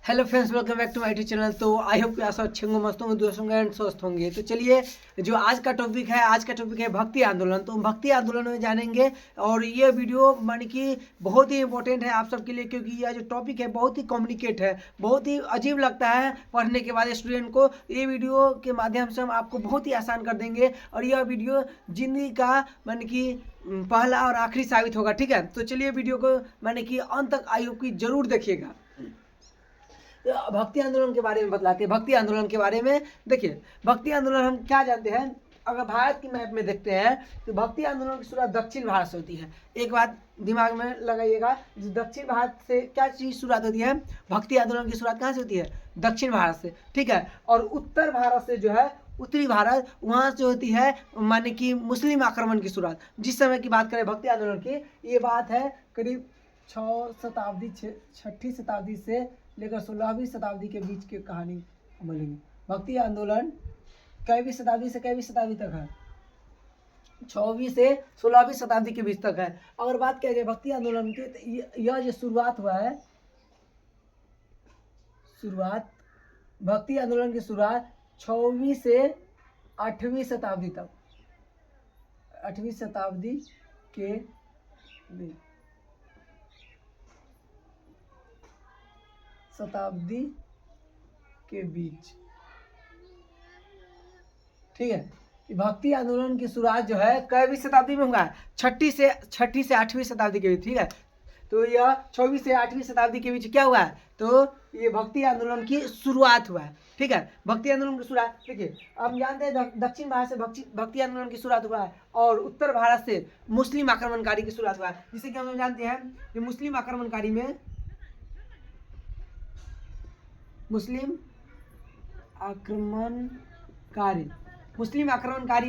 Hello friends, welcome back to my YouTube channel. तो I hope कि आप सब अच्छे होंगे, मस्त होंगे, दोस्त होंगे एंड स्वस्थ होंगे। तो चलिए, जो आज का टॉपिक है भक्ति आंदोलन। तो भक्ति आंदोलन में जानेंगे और ये वीडियो मान कि बहुत ही इंपॉर्टेंट है आप सबके लिए, क्योंकि यह जो टॉपिक है बहुत ही कॉम्प्लिकेट है, बहुत ही अजीब लगता है पढ़ने के बाद स्टूडेंट को। ये वीडियो के माध्यम से हम आपको बहुत ही आसान कर देंगे और यह वीडियो जिंदगी का मान कि पहला और आखिरी साबित होगा। ठीक है, तो चलिए वीडियो को माने कि अंत तक आई होप कि जरूर देखिएगा। भक्ति आंदोलन के बारे में बतलाते हैं। भक्ति आंदोलन के बारे में देखिए, भक्ति आंदोलन हम क्या जानते हैं। अगर भारत की मैप में देखते हैं तो भक्ति आंदोलन की शुरुआत दक्षिण भारत से होती है। एक बात दिमाग में लगाइएगा, दक्षिण भारत से क्या चीज़ शुरुआत होती है। भक्ति आंदोलन की शुरुआत कहाँ से होती है? दक्षिण भारत से। ठीक है, और उत्तर भारत से जो है, उत्तरी भारत, वहाँ से होती है माने कि मुस्लिम आक्रमण की शुरुआत। जिस समय की बात करें भक्ति आंदोलन की, ये बात है करीब 6ठी शताब्दी से लेकर 16वीं शताब्दी के बीच की कहानी बोलेंगे। भक्ति आंदोलन कैवीं शताब्दी से कैवीं शताब्दी तक है? 6वीं से 16वीं शताब्दी के बीच तक है। अगर बात किया जाए भक्ति आंदोलन की, तो यह जो शुरुआत हुआ है, भक्ति आंदोलन की शुरुआत 6वीं से 8वीं शताब्दी तक, 8वीं शताब्दी के बीच। ठीक है, भक्ति आंदोलन की शुरुआत जो है कैवीं शताब्दी में हुआ है? 6ठी से 8वीं शताब्दी के बीच। ठीक है, तो यह 6वीं से 8वीं शताब्दी के बीच क्या हुआ है? तो ये भक्ति आंदोलन की शुरुआत हुआ है। ठीक है, भक्ति आंदोलन की शुरुआत देखिए, हम जानते हैं दक्षिण भारत से भक्ति आंदोलन की शुरुआत हुआ है और उत्तर भारत से मुस्लिम आक्रमणकारी की शुरुआत हुआ है। जिसे कि हम जानते हैं कि मुस्लिम आक्रमणकारी में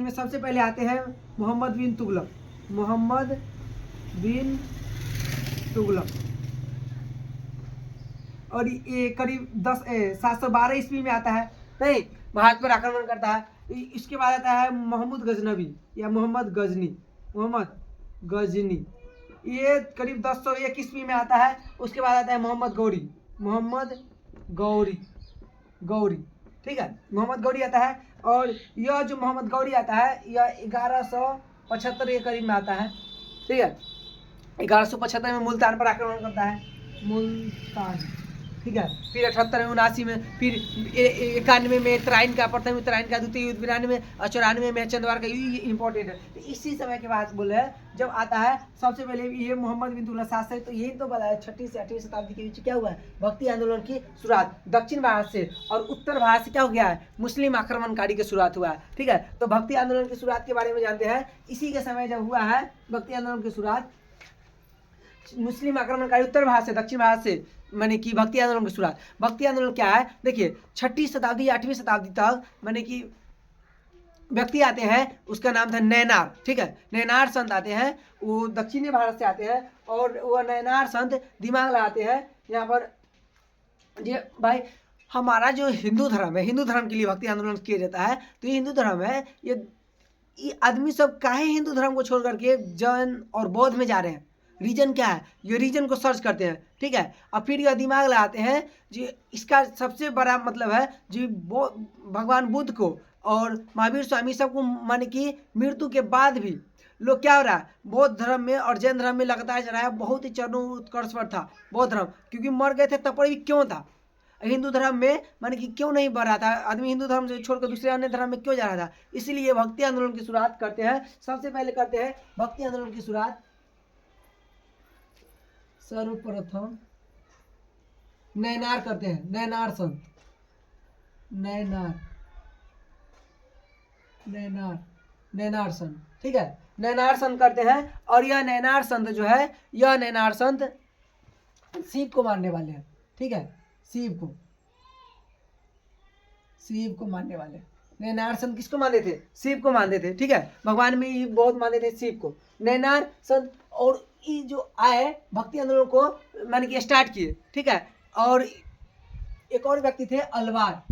सबसे पहले आते हैं मोहम्मद बिन तुगलक। और ये करीब 712 ईस्वी में आता है, नहीं, भारत पर आक्रमण करता है। इसके बाद आता है मोहम्मद गजनी, ये करीब 1001 ईस्वी में आता है। उसके बाद आता है मोहम्मद गौरी। ठीक है, मोहम्मद गौरी आता है, और यह जो मोहम्मद गौरी आता है यह 1175 के करीब में आता है। ठीक है, 1175 में मुल्तान पर आक्रमण करता है, ठीक है। फिर 78 में, 79 में, फिर 91 में तराइन का, प्रथम तराइन का, द्वितीय युद्ध, 92 और 94 में चंदवार का। ये इंपॉर्टेंट है। तो इसी समय के बाद बोले जब आता है सबसे पहले ये मोहम्मद बिन तुगलक साथ से। तो यही तो बताया 6ठी से 8वीं शताब्दी के बीच क्या हुआ है? भक्ति आंदोलन की शुरुआत दक्षिण भारत से, और उत्तर भारत से क्या हो गया है? मुस्लिम आक्रमणकारी की शुरुआत हुआ है। ठीक है, तो भक्ति आंदोलन की शुरुआत के बारे में जानते हैं। इसी के समय जब हुआ है भक्ति आंदोलन की शुरुआत, मुस्लिम आक्रमणकारी उत्तर भारत से दक्षिण भारत से माने कि भक्ति आंदोलन की शुरुआत। भक्ति आंदोलन क्या है देखिए, 6ठी शताब्दी 8वीं शताब्दी तक माने कि व्यक्ति आते हैं, उसका नाम था नैनार। ठीक है, नैनार संत आते हैं, वो दक्षिणी भारत से आते हैं, और वो नैनार संत दिमाग लगाते हैं यहाँ पर। ये भाई हमारा जो हिंदू धर्म है, हिंदू धर्म के लिए भक्ति आंदोलन किया जाता है। तो ये हिंदू धर्म है, ये आदमी सब काहे हिंदू धर्म को छोड़ करके जैन और बौद्ध में जा रहे हैं? रीजन क्या है? ये रीजन को सर्च करते हैं। ठीक है, और फिर यह दिमाग लगाते हैं जी, इसका सबसे बड़ा मतलब है जी भगवान बुद्ध को और महावीर स्वामी सबको माने कि मृत्यु के बाद भी लोग क्या हो रहा है, बौद्ध धर्म में और जैन धर्म में लगातार चला है। बहुत ही चरम उत्कर्ष पर था बौद्ध धर्म, क्योंकि मर गए थे तब पर भी क्यों था? हिंदू धर्म में माने कि क्यों नहीं बढ़ रहा था? आदमी हिंदू धर्म से छोड़कर दूसरे अन्य धर्म में क्यों जा रहा था? इसीलिए भक्ति आंदोलन की शुरुआत करते हैं। सबसे पहले करते हैं भक्ति आंदोलन की शुरुआत सर्वप्रथम नैनार करते हैं, नैनार संत, नैनार संत। ठीक है, नैनार संत करते हैं, और यह नैनार संत जो है, यह नैनार संत शिव को मानने वाले हैं। ठीक है, शिव को मानने वाले। नैनार संत किसको मानते थे? शिव को मानते थे। ठीक है, भगवान में ही बहुत मानते थे शिव को, नैनार संत। और ये जो आए भक्ति आंदोलन को माने कि स्टार्ट किए। ठीक है, और एक और व्यक्ति थे अलवार,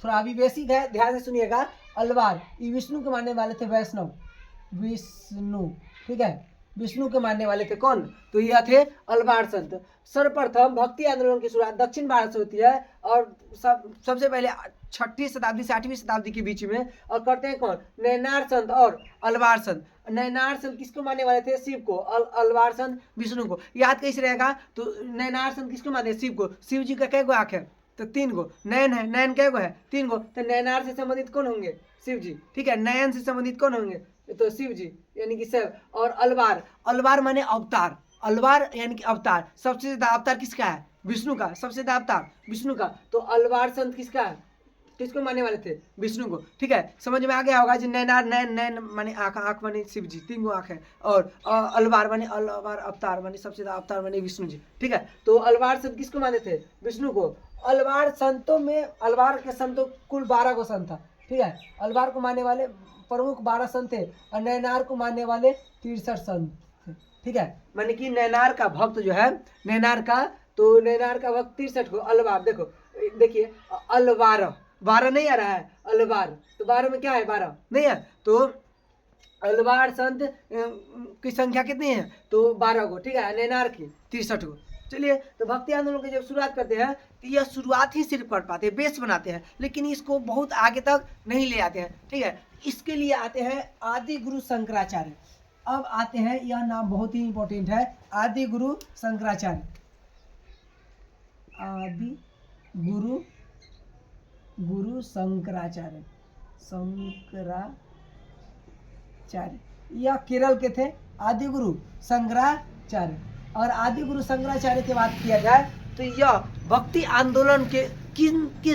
थोड़ा अभी बेसिक है, ध्यान से सुनिएगा। अलवार ये विष्णु को मानने वाले थे, विष्णु। ठीक है, विष्णु के मानने वाले थे। कौन? तो यह थे अलवार संत। सर्वप्रथम भक्ति आंदोलन की शुरुआत दक्षिण भारत से होती है और सबसे पहले 6वीं शताब्दी से 8वीं शताब्दी के बीच में, और करते हैं कौन? नैनार संत और अलवार संत। नैनार संत किसको मानने वाले थे? शिव को। अलवार संत विष्णु को। याद कैसे रहेगा? तो नैनार संत किसको मानते हैं? शिव को। शिव जी का कै गो आंख है? तो 3 गो। नयन है, नयन कै गो है? 3 गो। तो नैनार से संबंधित कौन होंगे? शिव जी। ठीक है, नयन से संबंधित कौन होंगे? तो शिव जी, यानी कि शिव। और अलवार, अलवार माने अवतार, अलवार यानी कि अवतार। सबसे ज्यादा अवतार किसका है? विष्णु का। सबसे ज्यादा अवतार विष्णु का। तो अलवार संत किसका है? किसको मानने वाले थे? विष्णु को। ठीक है, समझ में आ गया होगा। जो नैनार, नैन, नैन माने आंख, आंख माने शिव जी, 3 गो आंख है। और अलवार माने, अलवार अवतार माने सबसे ज्यादा अवतार माने विष्णु जी। ठीक है, तो अलवार संत किसको माने थे? विष्णु को। अलवार संतों में, अलवार के संतों कुल 12 गो संत था। ठीक है, अलवार को मानने वाले प्रमुख 12 संत थे और नैनार को मानने वाले 63 संत थे। ठीक है, माने कि नैनार का भक्त जो है, नैनार का, तो नैनार का भक्त 63 को। अलवार देखो, देखिए अलवार, 12 नहीं आ रहा है, अलवार। तो 12 में क्या है? 12 नहीं है। तो अलवार संत की संख्या कितनी है? तो 12 गो। ठीक है, नैनार की 63 गो। चलिए, तो भक्ति आंदोलन की जब शुरुआत करते हैं तो यह शुरुआत ही सिर्फ कर पाते हैं, बेस बनाते हैं, लेकिन इसको बहुत आगे तक नहीं ले आते हैं। ठीक है, इसके लिए आते हैं आदि गुरु शंकराचार्य। अब आते हैं, यह नाम बहुत ही इंपॉर्टेंट है, आदि गुरु शंकराचार्य। आदि गुरु, गुरु शंकराचार्य, शंकराचार्य, यह केरल के थे आदि गुरु शंकराचार्य। और आदि गुरु शंकराचार्य की बात किया जाए तो यह भक्ति आंदोलन के किन के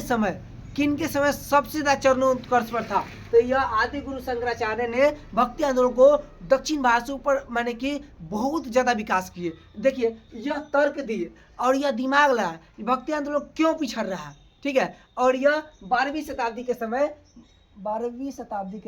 समय सबसे ज्यादा चरणोत्कर्ष पर था? तो यह आदि गुरु शंकराचार्य ने भक्ति आंदोलन को दक्षिण भारत से ऊपर माने कि बहुत ज्यादा विकास किए। देखिए, यह तर्क दिए और यह दिमाग लगाया भक्ति आंदोलन क्यों पिछड़ रहा है। ठीक है, और यह 12वीं शताब्दी के समय, 12वीं शताब्दी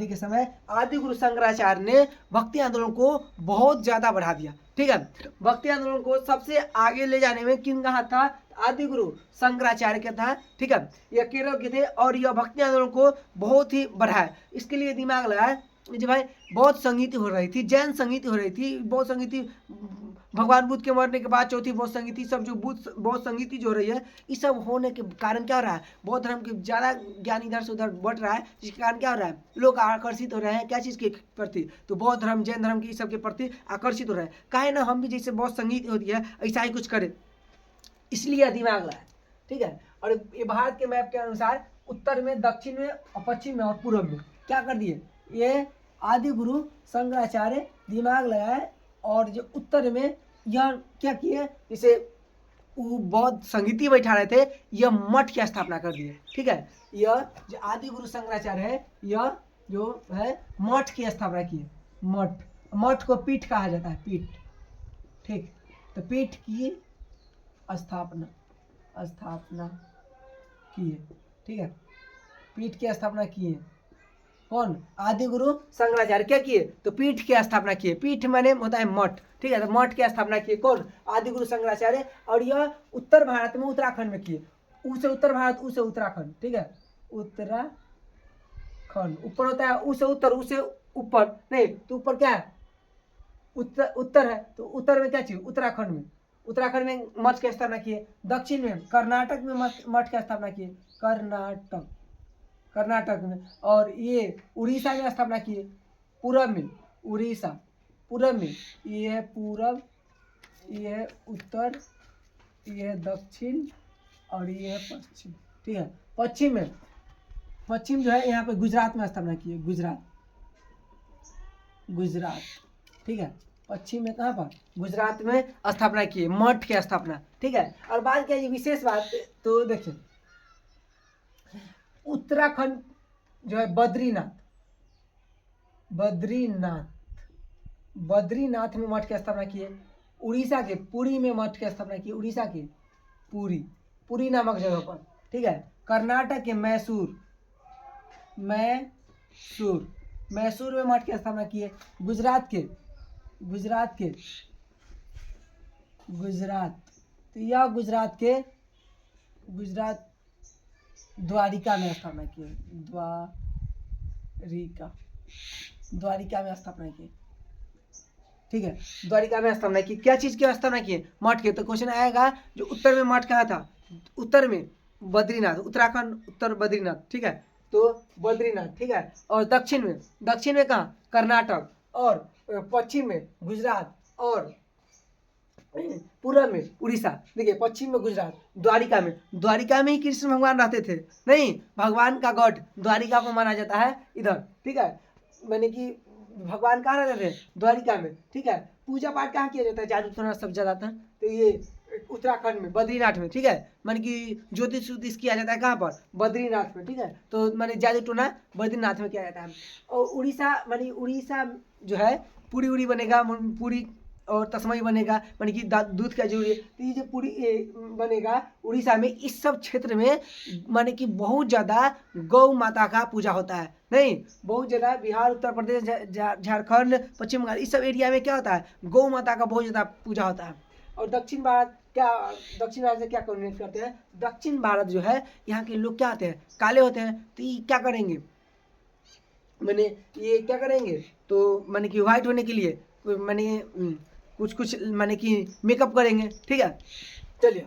के समय आदि गुरु शंकराचार्य ने भक्ति आंदोलन को बहुत ज्यादा बढ़ा दिया। ठीक है, भक्ति आंदोलन को सबसे आगे ले जाने में किन का हाथ था? आदि गुरु शंकराचार्य का था। ठीक है, यह केरल के थे और यह भक्ति आंदोलन को बहुत ही बढ़ाया। इसके लिए दिमाग लगाया जी भाई, बहुत संगीति हो रही थी, जैन संगीति हो रही थी, बहुत संगीति भगवान बुद्ध के मरने के बाद चौथी बौद्ध संगीति, सब जो बौद्ध संगीति जो हो रही है, ये सब होने के कारण क्या हो रहा है? बौद्ध धर्म के ज़्यादा ज्ञान इधर से उधर बढ़ रहा है, जिसके कारण क्या हो रहा है? लोग आकर्षित हो रहे हैं क्या चीज़ के प्रति? तो बौद्ध धर्म, जैन धर्म की सब के प्रति आकर्षित हो रहे हैं। काहे ना हम भी जैसे बौद्ध संगीत होती है ऐसा ही कुछ करें, इसलिए दिमाग लगाए। ठीक है, और ये भारत के मैप के अनुसार उत्तर में, दक्षिण में और पश्चिम में और पूर्व में क्या कर दिए? ये आदि गुरु शंकराचार्य दिमाग लगाए और जो उत्तर में यह क्या किए? इसे वो बौद्ध संगीति बैठा रहे थे, यह मठ की स्थापना कर दिए। ठीक है, यह जो आदि गुरु शंकराचार्य है, यह जो है मठ की स्थापना किए। मठ को पीठ कहा जाता है, पीठ। ठीक, तो पीठ की स्थापना किए। ठीक है, पीठ की स्थापना किए कौन? आदि गुरु शंकराचार्य। क्या किए? तो पीठ की स्थापना किए। पीठ माने होता है मठ। ठीक है, तो मठ की स्थापना किए कौन? आदि गुरु शंकराचार्य। और यह उत्तर भारत में, उत्तराखंड में किए। ऊ से उत्तर भारत, ऊ से उत्तराखंड। ठीक है, उत्तराखंड ऊपर होता है, ऊ से उत्तर, ऊ से ऊपर नहीं, तो ऊपर क्या है? उत्तर है, तो उत्तर में क्या चाहिए? उत्तराखंड में। उत्तराखंड में मठ की स्थापना किए। दक्षिण में कर्नाटक में मठ की स्थापना किए, कर्नाटक में। और ये उड़ीसा में स्थापना किए, पूरब में उड़ीसा, पूरब में ये है पूरब, ये है उत्तर, ये है दक्षिण और ये है पश्चिम। ठीक है, पश्चिम जो है यहाँ पे गुजरात में स्थापना किए, गुजरात। ठीक है, पश्चिम में कहाँ पर? गुजरात में स्थापना किए मठ की स्थापना। ठीक है, और बात क्या है विशेष बात, तो देखिए उत्तराखंड जो है बद्रीनाथ में मठ की स्थापना किए। उड़ीसा के पुरी में मठ की स्थापना किए, उड़ीसा के पुरी नामक जगह पर। ठीक है, कर्नाटक के मैसूर में मठ की स्थापना किए। गुजरात तो यह गुजरात द्वारिका में स्थापना किए, द्वारिका में स्थापना किए। ठीक है, द्वारिका में स्थापना की। क्या चीज़ की स्थापना की? मठ के। तो क्वेश्चन आएगा जो उत्तर में मठ कहाँ था? उत्तर में बद्रीनाथ, उत्तराखंड उत्तर बद्रीनाथ, ठीक है, तो बद्रीनाथ, ठीक है। और दक्षिण में कहाँ? कर्नाटक। और पश्चिम में गुजरात, और पूर्व में उड़ीसा। देखिए, पश्चिम में गुजरात, द्वारिका में ही कृष्ण भगवान रहते थे। नहीं, भगवान का गढ़ द्वारिका को माना जाता है इधर, ठीक है। मैंने कि भगवान कहाँ रहते थे? द्वारिका में, ठीक है। पूजा पाठ कहाँ किया जाता है? जादू टोना सब ज्यादातर तो ये उत्तराखंड में, बद्रीनाथ में, ठीक है। माने कि ज्योतिष उतिष किया जाता है कहाँ पर? बद्रीनाथ में, ठीक है। तो माने जादू टोना बद्रीनाथ में किया जाता है। और उड़ीसा, माने उड़ीसा जो है पूरी उड़ी बनेगा, पूरी और तस्मई बनेगा, माने कि दूध का जरूरी है। तो ये जो पूरी बनेगा उड़ीसा में, इस सब क्षेत्र में माने कि बहुत ज़्यादा गौ माता का पूजा होता है। नहीं, बहुत ज़्यादा बिहार, उत्तर प्रदेश, झारखंड, पश्चिम बंगाल, इस सब एरिया में क्या होता है? गौ माता का बहुत ज़्यादा पूजा होता है। और दक्षिण भारत से क्या कम्युनिकेट करते हैं? दक्षिण भारत जो है, यहाँ के लोग क्या होते हैं? काले होते हैं। तो ये क्या करेंगे? मैंने ये क्या करेंगे? तो मैंने कि व्हाइट होने के लिए मैंने कुछ माने कि मेकअप करेंगे, ठीक है। चलिए,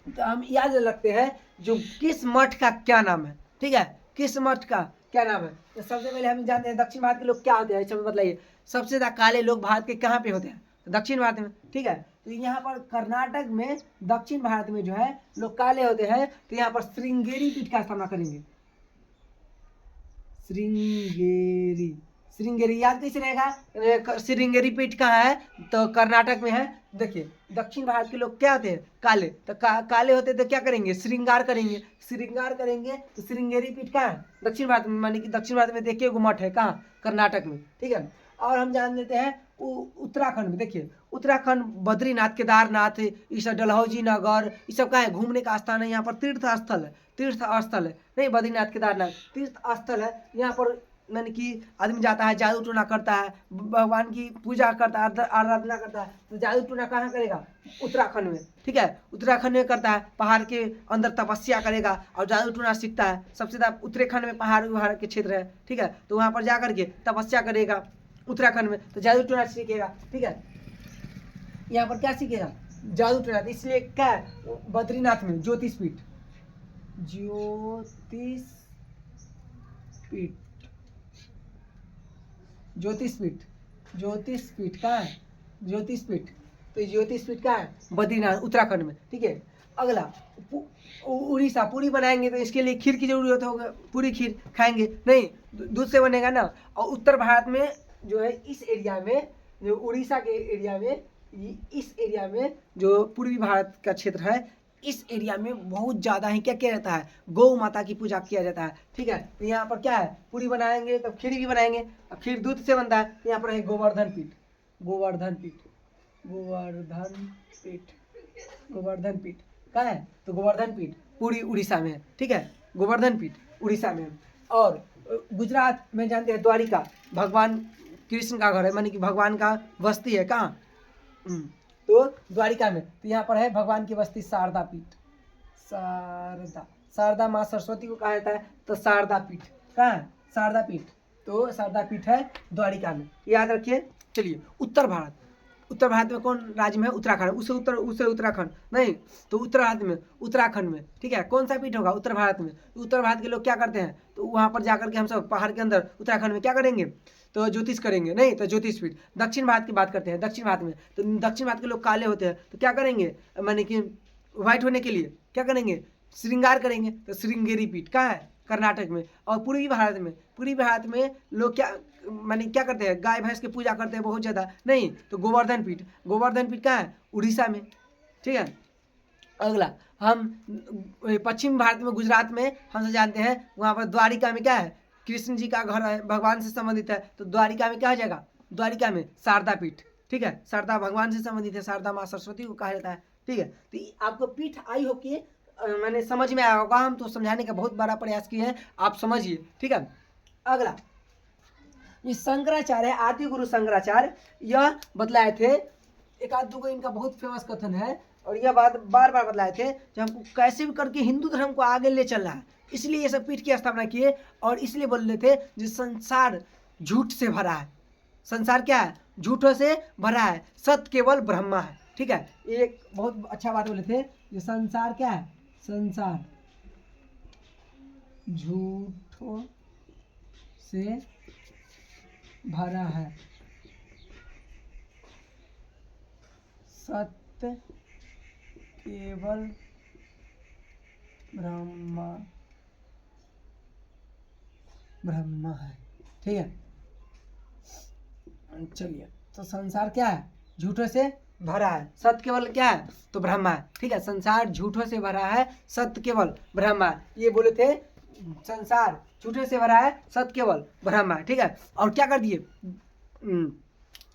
तो हम याद रखते हैं जो किस मठ का क्या नाम है, ठीक है, किस मठ का क्या नाम है। तो सबसे पहले हम जानते हैं दक्षिण भारत के लोग क्या होते हैं, इसमें बताइए। सबसे ज्यादा काले लोग भारत के कहाँ पे होते हैं? तो दक्षिण भारत में, ठीक है। तो यहाँ पर कर्नाटक में, दक्षिण भारत में जो है लोग काले होते हैं। तो यहाँ पर श्रृंगेरी पीठ का स्थापना करेंगे। श्रृंगेरी याद कैसे रहेगा? श्रृंगेरी पीठ कहाँ है? तो कर्नाटक में है। देखिए, दक्षिण भारत के लोग क्या होते हैं? काले। तो काले होते तो क्या करेंगे? श्रृंगार करेंगे। तो श्रृंगेरी पीठ कहाँ है? दक्षिण भारत में, माने कि दक्षिण भारत में देखिए मठ है कहाँ? कर्नाटक में, ठीक है। और हम जान लेते हैं उत्तराखंड में। देखिए, उत्तराखंड बद्रीनाथ, केदारनाथ, ये सब डलहौजी नगर, ये सब कहाँ है? घूमने का स्थान है। यहाँ पर तीर्थ स्थल है। नहीं, बद्रीनाथ केदारनाथ तीर्थ स्थल है। यहाँ पर मैंने कि आदमी जाता है, जादू टोना करता है, भगवान की पूजा करता है, आराधना करता है। तो जादू टोना कहाँ करेगा? उत्तराखंड में, ठीक है। उत्तराखंड में करता है, पहाड़ के अंदर तपस्या करेगा और जादू टोना सीखता है। सबसे ज़्यादा उत्तराखंड में पहाड़ के क्षेत्र है, ठीक है। तो वहाँ पर जा करके तपस्या करेगा उत्तराखंड में, तो जादू टोना सीखेगा, ठीक है। यहाँ पर क्या सीखेगा? जादू टोना। इसलिए क्या है? बद्रीनाथ में ज्योतिष पीठ कहाँ है? ज्योतिष पीठ। तो ज्योतिष पीठ कहाँ है? बद्रीनाथ, उत्तराखंड में, ठीक है। अगला उड़ीसा, पूरी बनाएंगे तो इसके लिए खीर की जरूरत होगा। पूरी खीर खाएंगे, नहीं दूध से बनेगा ना। और उत्तर भारत में जो है, इस एरिया में, जो उड़ीसा के एरिया में, इस एरिया में जो पूर्वी भारत का क्षेत्र है, इस एरिया में बहुत ज़्यादा ही क्या किया जाता है? गौ माता की पूजा किया जाता है, ठीक है। तो यहाँ पर क्या है? पूरी बनाएंगे तब खीर भी बनाएंगे। अब खीर दूध से बनता है। तो यहाँ पर है गोवर्धन पीठ कहाँ है? तो गोवर्धन पीठ पूरी उड़ीसा में है, ठीक है। गोवर्धन पीठ उड़ीसा में है। और गुजरात में जानते हैं द्वारिका, भगवान कृष्ण का घर है, माने कि भगवान का बस्ती है कहाँ? तो द्वारिका में। तो यहाँ पर है भगवान की बस्ती शारदा पीठ। शारदा माँ सरस्वती को कहा जाता है। तो शारदा पीठ कहाँ है? शारदा पीठ। तो शारदा पीठ है द्वारिका में, याद रखिए। चलिए, उत्तर भारत में कौन राज्य में है? उत्तराखंड। उसे उत्तराखंड नहीं, तो उत्तराखंड में, ठीक है। कौन सा पीठ होगा? उत्तर भारत में। उत्तर भारत के लोग क्या करते हैं? तो वहाँ पर जाकर के हम सब पहाड़ के अंदर उत्तराखंड में क्या करेंगे? तो ज्योतिष करेंगे, नहीं तो ज्योतिष पीठ। दक्षिण भारत की बात करते हैं, दक्षिण भारत में। तो दक्षिण भारत के लोग काले होते हैं, तो क्या करेंगे? माने कि व्हाइट होने के लिए क्या करेंगे? श्रृंगार करेंगे। तो श्रृंगेरी पीठ कहाँ है? कर्नाटक में। और पूर्वी भारत में लोग क्या माने क्या करते हैं? गाय भैंस की पूजा करते हैं बहुत ज़्यादा, नहीं तो गोवर्धन पीठ कहाँ है? उड़ीसा में, ठीक है। अगला हम पश्चिम भारत में, गुजरात में हम जानते हैं, वहाँ पर द्वारिका में क्या है? कृष्ण जी का घर है, भगवान से संबंधित है। तो द्वारिका में क्या हो जाएगा? द्वारिका में शारदा पीठ, ठीक है। शारदा भगवान से संबंधित है, शारदा माँ सरस्वती को कहा जाता है, ठीक है। तो आपको पीठ आई हो कि मैंने समझ में आया होगा। हम तो समझाने का बहुत बड़ा प्रयास किए हैं, आप समझिए, ठीक है। अगला ये शंकराचार्य, आदि गुरु शंकराचार्य, यह बतलाए थे। एक आध दो इनका बहुत फेमस कथन है, और यह बात बार बार बतलाए थे कि हमको कैसे भी करके हिंदू धर्म को आगे ले चलना है। इसलिए ये सब पीठ की स्थापना किए, और इसलिए बोल रहे थे जो संसार झूठ से भरा है। संसार क्या है? झूठों से भरा है, सत्य केवल ब्रह्मा है। ठीक है, एक बहुत अच्छा बात बोले थे, ये संसार क्या है, संसार झूठों से भरा है, सत्य केवल ब्रह्मा ब्रह्मा है। ठीक है, चलिए, तो संसार क्या है, झूठों से भरा है, सत्य केवल क्या है, तो ब्रह्मा है। ठीक है, संसार झूठों से भरा है, सत्य केवल ब्रह्मा है, ये बोले थे, संसार झूठों से भरा है, सत्य केवल ब्रह्मा है। ठीक है, और क्या कर दिए,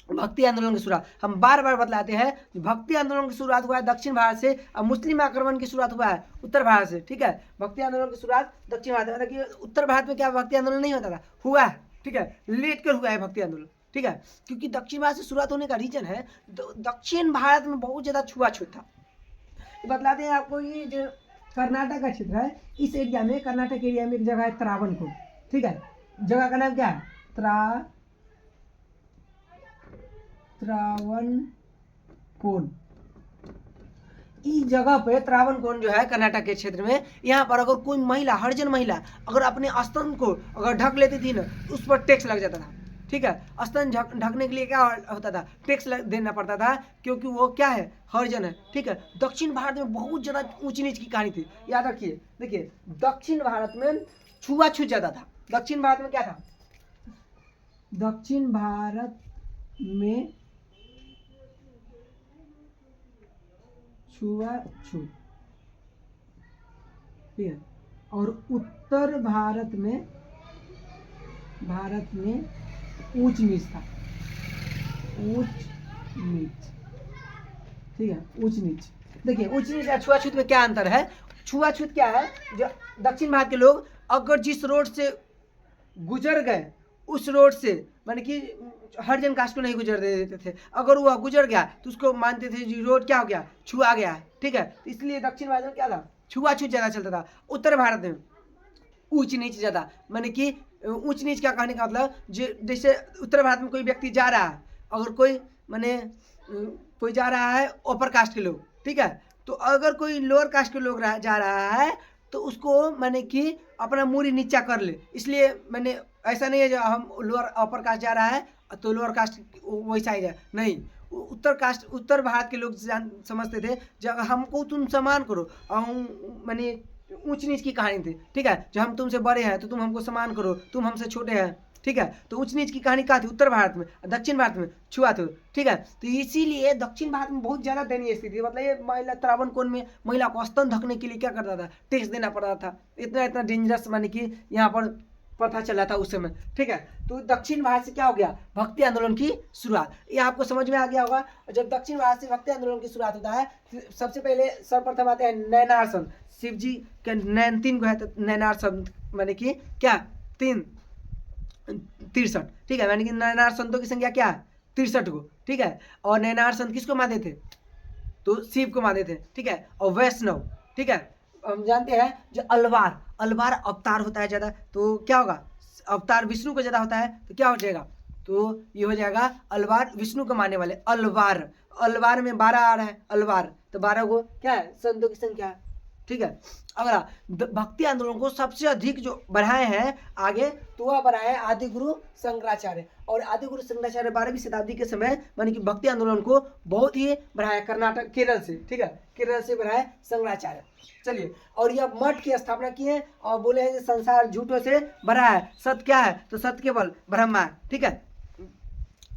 भक्ति आंदोलन की शुरुआत, हम बार बार बतलाते हैं, भक्ति आंदोलन की शुरुआत हुआ है दक्षिण भारत से, और मुस्लिम आक्रमण की शुरुआत हुआ है उत्तर भारत से। ठीक है, भक्ति आंदोलन की शुरुआत दक्षिण भारत में, कि उत्तर भारत में क्या भक्ति आंदोलन नहीं होता था, हुआ है। ठीक है, लेट कर हुआ है भक्ति आंदोलन। ठीक है, क्योंकि दक्षिण भारत से शुरुआत होने का रीजन है, दक्षिण भारत में बहुत ज़्यादा छुआछूत था। बतलाते हैं आपको, ये जो कर्नाटक का क्षेत्र है, इस एरिया में, कर्नाटक एरिया में एक जगह है त्रावणकोर। ठीक है, जगह का नाम क्या है, त्रावणकोर। इस जगह पे त्रावणकोर जो है कर्नाटक के क्षेत्र में, यहाँ पर अगर कोई महिला, हरिजन महिला अगर अपने स्तन को अगर ढक लेती थी ना, उस पर टैक्स लग जाता था। ठीक है, स्तन ढकने के लिए क्या होता था, टैक्स देना पड़ता था, क्योंकि वो क्या है, हरिजन है। ठीक है, दक्षिण भारत में बहुत ज़्यादा ऊंच नीच की कहानी थी, याद रखिए। देखिए, दक्षिण भारत में छुआछूत ज़्यादा था। दक्षिण भारत में क्या था, दक्षिण भारत में छुआछूत। ठीक है, और उत्तर भारत में ऊंच नीच था, ऊंच नीच। ठीक है, ऊंच नीच। देखिए, ऊंच नीच और छुआछूत में क्या अंतर है, छुआछूत क्या है, जो दक्षिण भारत के लोग अगर जिस रोड से गुजर गए, उस रोड से माने कि हरिजन कास्ट को नहीं गुजर देते थे, अगर वह गुजर गया तो उसको मानते थे जी रोड क्या हो गया, छुआ गया है। ठीक है, तो इसलिए दक्षिण भारत में क्या था, छुआछूत ज़्यादा चलता था। उत्तर भारत में ऊंच नीच ज़्यादा, माने कि ऊंच नीच क्या कहने का मतलब, जैसे उत्तर भारत में कोई व्यक्ति जा रहा है, अगर कोई माने कोई जा रहा है अपर कास्ट के लोग, ठीक है, तो अगर कोई लोअर कास्ट के लोग जा रहा है तो उसको माने कि अपना मूरी नीचा कर ले। इसलिए मैंने ऐसा नहीं है जो हम लोअर अपर कास्ट जा रहा है तो लोअर कास्ट वैसा ही जाए, नहीं। उत्तर भारत के लोग समझते थे जब हमको तुम सम्मान करो, हम माने ऊंच नीच की कहानी थी। ठीक है, जो हम तुमसे बड़े हैं तो तुम हमको सम्मान करो, तुम हमसे छोटे हैं। ठीक है, तो ऊंच नीच की कहानी कहाँ थी, उत्तर भारत में। दक्षिण भारत में छुआछूत। ठीक है, तो इसीलिए दक्षिण भारत में बहुत ज़्यादा दयनीय स्थिति, मतलब ये महिला त्रावणकोर में महिला को स्तन ढकने के लिए क्या करता था, टैक्स देना पड़ता था। इतना डेंजरस माने कि यहाँ पर प्रथा चला था उस समय। ठीक है, तो दक्षिण भारत से क्या हो गया, भक्ति आंदोलन की शुरुआत। ये आपको समझ में आ गया होगा। जब दक्षिण भारत से भक्ति आंदोलन की शुरुआत होता है, सबसे पहले सर्वप्रथम आते हैं नैनार संत। शिव जी के नैन 3 को है, तो नैनार संत माने कि क्या 63। ठीक है, माने कि नैनार संतों की संख्या क्या है, 63 को। ठीक है, और नैनार संत किसको मानते थे, तो शिव को मानते थे। ठीक है, और वैष्णव, ठीक है, हम जानते हैं जो अलवार अवतार होता है ज़्यादा, तो क्या होगा, अवतार विष्णु को ज़्यादा होता है, तो क्या हो जाएगा, तो ये हो जाएगा अलवार, विष्णु को मानने वाले अलवार में 12 आ रहा है, अलवार तो 12 को क्या है, संतों की संख्या है। ठीक है, अगला भक्ति आंदोलन को सबसे अधिक जो बढ़ाए हैं आगे, तो वह बढ़ाए हैं आदि गुरु शंकराचार्य। और आदि गुरु शंकराचार्य 12वीं शताब्दी के समय माने कि भक्ति आंदोलन को बहुत ही बढ़ाया, कर्नाटक केरल से। ठीक है, केरल से बढ़ाए शंकराचार्य। चलिए, और यह मठ की स्थापना की है और बोले हैं कि संसार झूठों से भरा है, सत्य क्या है, तो सत्य केवल ब्रह्मा है। ठीक है,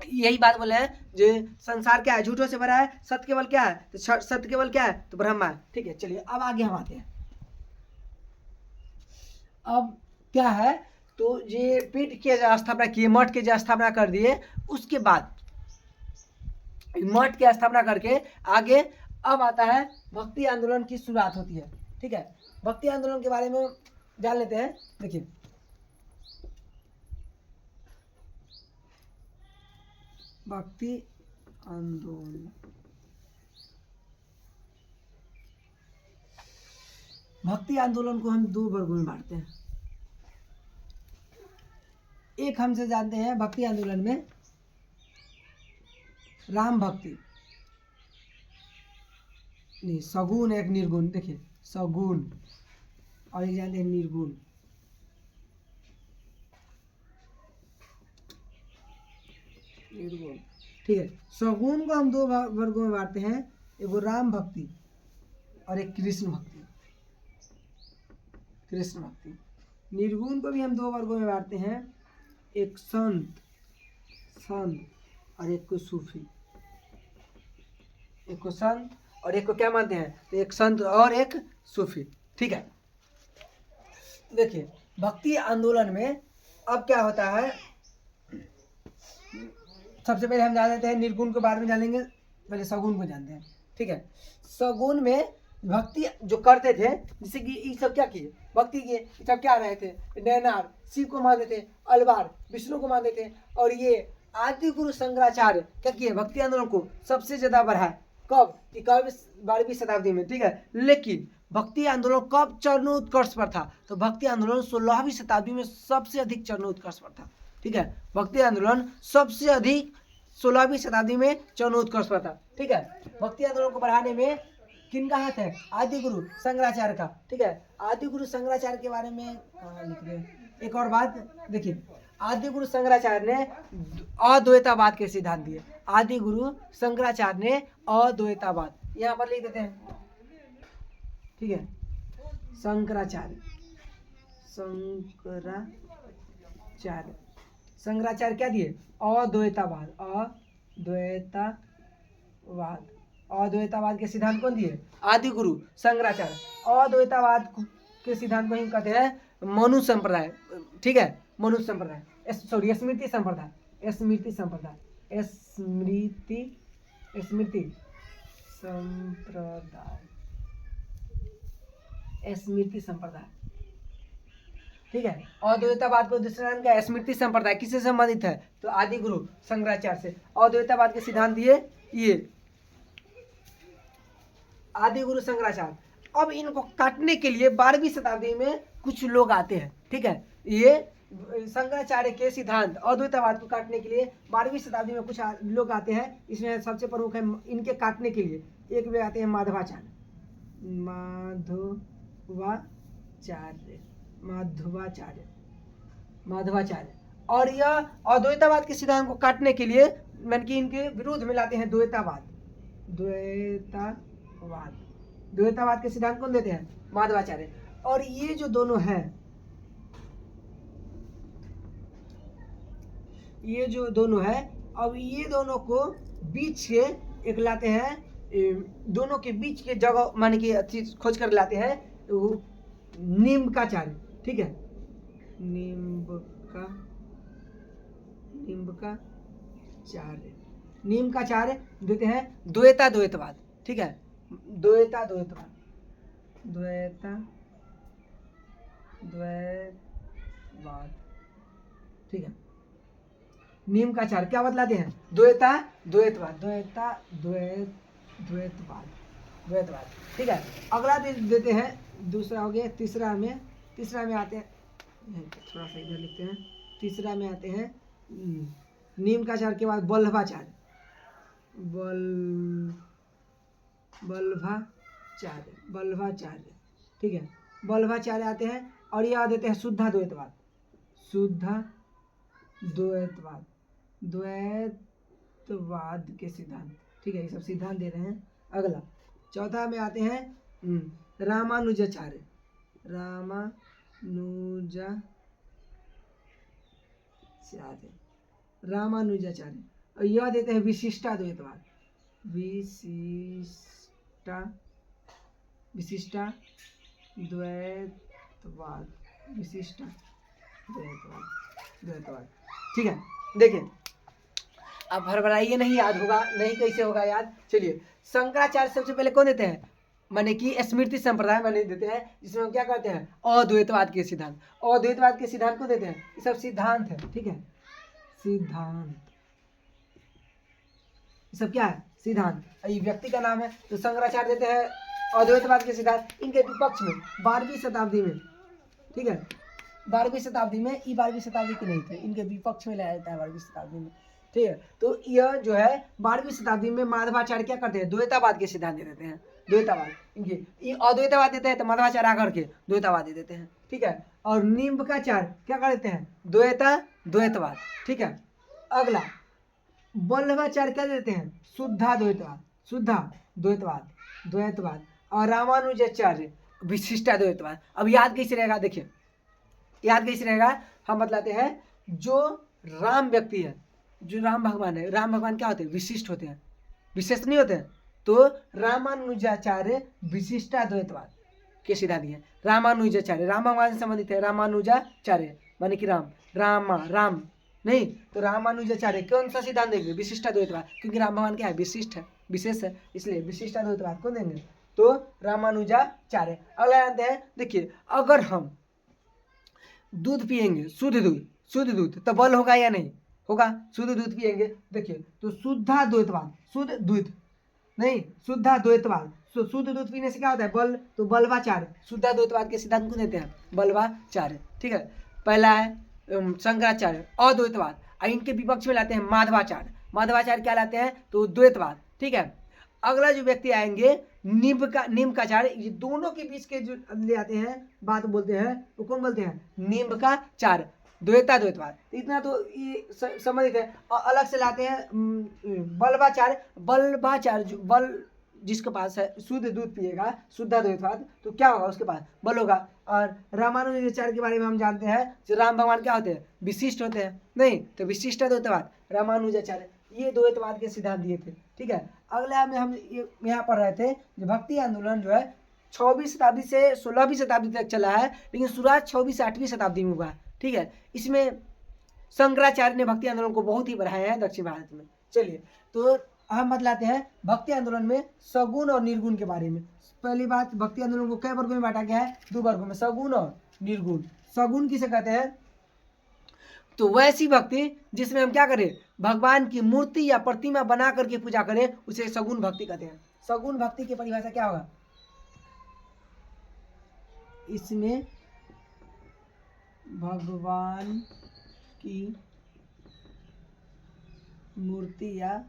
यही बात बोले हैं, जो संसार क्या है, झूठों से भरा है, सत्य केवल क्या है, तो सत्य केवल क्या है, तो ब्रह्मा है। ठीक है, चलिए अब आगे हम आते हैं। अब क्या है, तो ये पीठ के जो स्थापना किए, मठ के जो स्थापना कर दिए, उसके बाद मठ की स्थापना करके आगे अब आता है भक्ति आंदोलन की शुरुआत होती है। ठीक है, भक्ति आंदोलन के बारे में जान लेते हैं। देखिए, भक्ति आंदोलन, भक्ति आंदोलन को हम 2 वर्गों में बांटते हैं। एक हमसे जानते हैं भक्ति आंदोलन में राम भक्ति नहीं, सगुण एक निर्गुण, देखिए सगुण और एक जानते हैं निर्गुण। निर्गुण, ठीक है। सगुण को हम दो वर्गों में बांटते हैं, एक राम भक्ति और एक कृष्ण भक्ति। कृष्ण भक्ति। निर्गुण को भी हम दो वर्गों में बांटते हैं, एक संत और एक को सूफी। एक को संत और एक को क्या मानते हैं, तो एक संत और एक सूफी, ठीक है। देखिए भक्ति आंदोलन में अब क्या होता है, सबसे पहले हम जान लेते हैं निर्गुण को, बाद में जानेंगे, पहले सगुण को जानते हैं, ठीक है। सगुण में भक्ति जो करते थे, जैसे कि ये सब क्या किए, भक्ति किए, ये सब क्या रहे थे, नैनार शिव को मानते थे, अलवार विष्णु को मानते थे, और ये आदि गुरु शंकराचार्य क्या किए, भक्ति आंदोलन को सबसे ज्यादा बढ़ाया। कब, 12वीं शताब्दी में, ठीक है। लेकिन भक्ति आंदोलन कब चरमोत्कर्ष पर था, तो भक्ति आंदोलन 16वीं शताब्दी में सबसे अधिक चरमोत्कर्ष पर था, ठीक है। भक्ति आंदोलन सबसे अधिक 16वीं शताब्दी में चरमोत्कर्ष पर था, ठीक है। भक्ति आंदोलन को बढ़ाने में किनका हाथ है, आदि गुरु शंकराचार्य का, ठीक है। आदि गुरु शंकराचार्य के बारे में लिख रहे हैं। एक और बात देखिए, आदि गुरु शंकराचार्य ने अद्वैतावाद के सिद्धांत दिए। आदि गुरु शंकराचार्य ने अद्वैतावाद, यहाँ पर लिख देते हैं, ठीक है। शंकराचार्य क्या दिए, अद्वैतावाद। अद्वैतावाद के सिद्धांत कौन दिए, आदि गुरु शंकराचार्य। अद्वैतावाद के सिद्धांत को ही कहते हैं मनु संप्रदाय, ठीक है। मनु संप्रदाय, सॉरी स्मृति संप्रदाय, स्मृति संप्रदाय, स्मृति संप्रदाय, ठीक है। अद्वैतावाद को दूसरा नाम क्या है, स्मृति संप्रदाय। किससे संबंधित है, तो आदि गुरु शंकराचार्य से। अद्वैतावाद के सिद्धांत दिए ये आदि गुरु शंकराचार्य। अब इनको काटने के लिए 12वीं शताब्दी में कुछ लोग आते हैं, ठीक है। ये शंकराचार्य के सिद्धांत अद्वैतावाद को काटने के लिए 12वीं शताब्दी में कुछ लोग आते हैं। इसमें सबसे प्रमुख है इनके काटने के लिए एक वे आते हैं माधवाचार्य। और यह अद्वैतावाद के सिद्धांत को काटने के लिए मन की इनके विरोध में लाते हैं द्वैतावाद के सिद्धांत कौन देते हैं, माधवाचार्य। और ये जो दोनों हैं, अब ये दोनों को बीच के एक लाते हैं, दोनों के बीच के जगह मान के अच्छी खोज कर लाते हैं निम्बकाचार्य, ठीक है। निम्बकाचार्य देते हैं द्वैतवाद, ठीक है। द्वैतवाद, ठीक है। निम्बकाचार्य क्या बतलाते हैं, द्वैतवाद, ठीक है। अगला देते हैं, दूसरा हो गया। तीसरा में आते हैं, थोड़ा सा इधर लिखते हैं। तीसरा में आते हैं निम्बकाचार्य के बाद वल्लभाचार्य, ठीक है। वल्लभाचार्य आते हैं और ये आ देते हैं शुद्धाद्वैतवाद, द्वैतवाद के सिद्धांत, ठीक है। ये सब सिद्धांत दे रहे हैं। अगला चौथा में आते हैं रामानुजाचार्य, और यह देते हैं विशिष्टाद्वैतवाद, ठीक है। देखिए अब हड़बड़ाइए नहीं, याद होगा नहीं, कैसे होगा याद। चलिए शंकराचार्य सबसे पहले कौन देते हैं, माने कि स्मृति संप्रदाय माने देते हैं, जिसमें हम क्या करते हैं अद्वैतवाद के सिद्धांत। अद्वैतवाद के सिद्धांत को देते हैं, ये सब सिद्धांत है, ठीक है। सिद्धांत, ये सब क्या है, सिद्धांत। ये व्यक्ति का नाम है। तो शंकराचार्य देते हैं अद्वैतवाद के सिद्धांत। इनके विपक्ष में 12वीं शताब्दी में, ठीक है, 12वीं शताब्दी में, ये 12वीं शताब्दी के नहीं थे, इनके विपक्ष में लाया जाता है 12वीं शताब्दी में। ठीक है। तो यह जो है 12वीं शताब्दी में माधवाचार्य क्या करते हैं, द्वैतावाद के सिद्धांत दे देते हैं। द्वैतावाद, ये अद्वैतावाद देते हैं तो माधवाचार्य आकर के द्वैतावाद दे देते हैं। ठीक है। और निम्बकाचार्य क्या कर देते हैं, द्वैतवाद। ठीक है। अगला वल्लभाचार्य क्या देते हैं, द्वैतवाद। और रामानुजाचार्य विशिष्टाद्वैतवाद। अब याद कैसे रहेगा, देखिए याद कैसे रहेगा, हम बतलाते हैं। जो राम व्यक्ति है, जो राम भगवान है, राम भगवान क्या होते हैं, विशिष्ट होते हैं, विशेष नहीं होते हैं। तो रामानुजाचार्य विशिष्टाद्वैतवाद के सिद्धांत है। रामानुजाचार्य राम भगवान से संबंधित है, रामानुजाचार्य माने कि राम नहीं, तो रामानुजाचार्य कौन सा सिद्धांत देंगे, विशिष्टाद्वैतवाद, क्योंकि राम भगवान क्या है, विशिष्ट है, विशेष है, इसलिए विशिष्टाद्वैतवाद कौन देंगे, तो रामानुजाचार्य। अगला जानते हैं, देखिए अगर हम दूध पिएंगे, शुद्ध दूध, तो बल होगा या नहीं होगा, शुद्ध दूध पिएंगे। देखिए तो शुद्धाद्वैतवाद, शुद्ध दूध पीने से क्या होता है, बल, तो बल्वाचार्य, शुद्धाद्वैतवाद के सिद्धांत को देते हैं बल्वाचार्य। ठीक है। पहला है शंकराचार्य अद्वैतवाद, और इनके विपक्ष में लाते हैं माधवाचार्य क्या लाते हैं, तो द्वैतवाद। ठीक है। अगला जो व्यक्ति आएंगे निम्बकाचार्य, ये दोनों के बीच के जो ले आते हैं, बात बोलते हैं, वो कौन बोलते हैं, निम्बकाचार्य, द्वैतवाद। इतना तो ये संबंधित है। और अलग से लाते हैं बल्वाचार्य जो बल जिसके पास है, शुद्ध दूध पिएगा, शुद्धाद्वैतवाद, तो क्या होगा, उसके पास बल होगा। और रामानुजाचार्य के बारे में हम जानते हैं, जो राम भगवान क्या होते हैं, विशिष्ट होते हैं, नहीं तो विशिष्टाद्वैतवाद, रामानुजाचार्य, ये द्वैतवाद के सिद्धांत दिए थे। ठीक है। अगले में हम यहाँ पढ़ रहे थे, जो भक्ति आंदोलन जो है 6वीं शताब्दी से 16वीं शताब्दी तक चला है, लेकिन शुरुआत 6वीं से 8वीं शताब्दी में हुआ है। ठीक है। इसमें शंकराचार्य ने भक्ति आंदोलन को बहुत ही बढ़ाया है दक्षिण भारत में। चलिए तो हम बतलाते हैं भक्ति आंदोलन में सगुण और निर्गुण के बारे में। पहली बात, भक्ति आंदोलन को कई वर्गों में बांटा गया है, 2 वर्गों में, सगुण और निर्गुण। सगुण किसे कहते हैं, तो वैसी भक्ति जिसमें हम क्या करें, भगवान की मूर्ति या प्रतिमा बना करके पूजा करें, उसे सगुण भक्ति कहते हैं। सगुण भक्ति की परिभाषा क्या होगा, इसमें भगवान की मूर्ति या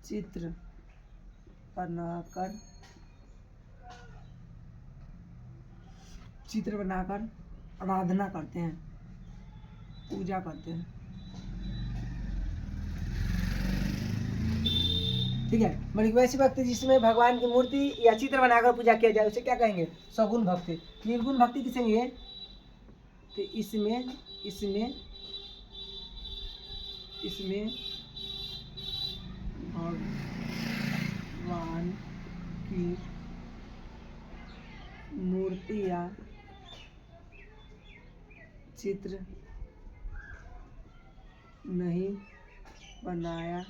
चित्र बनाकर आराधना करते हैं, पूजा करते हैं। ठीक है। मतलब वैसी भक्ति जिसमें भगवान की मूर्ति या चित्र बनाकर पूजा किया जाए, उसे क्या कहेंगे, सगुण भक्ति। निर्गुण भक्ति किसे कहेंगे, तो इसमें भगवान की मूर्ति या चित्र नहीं बनाया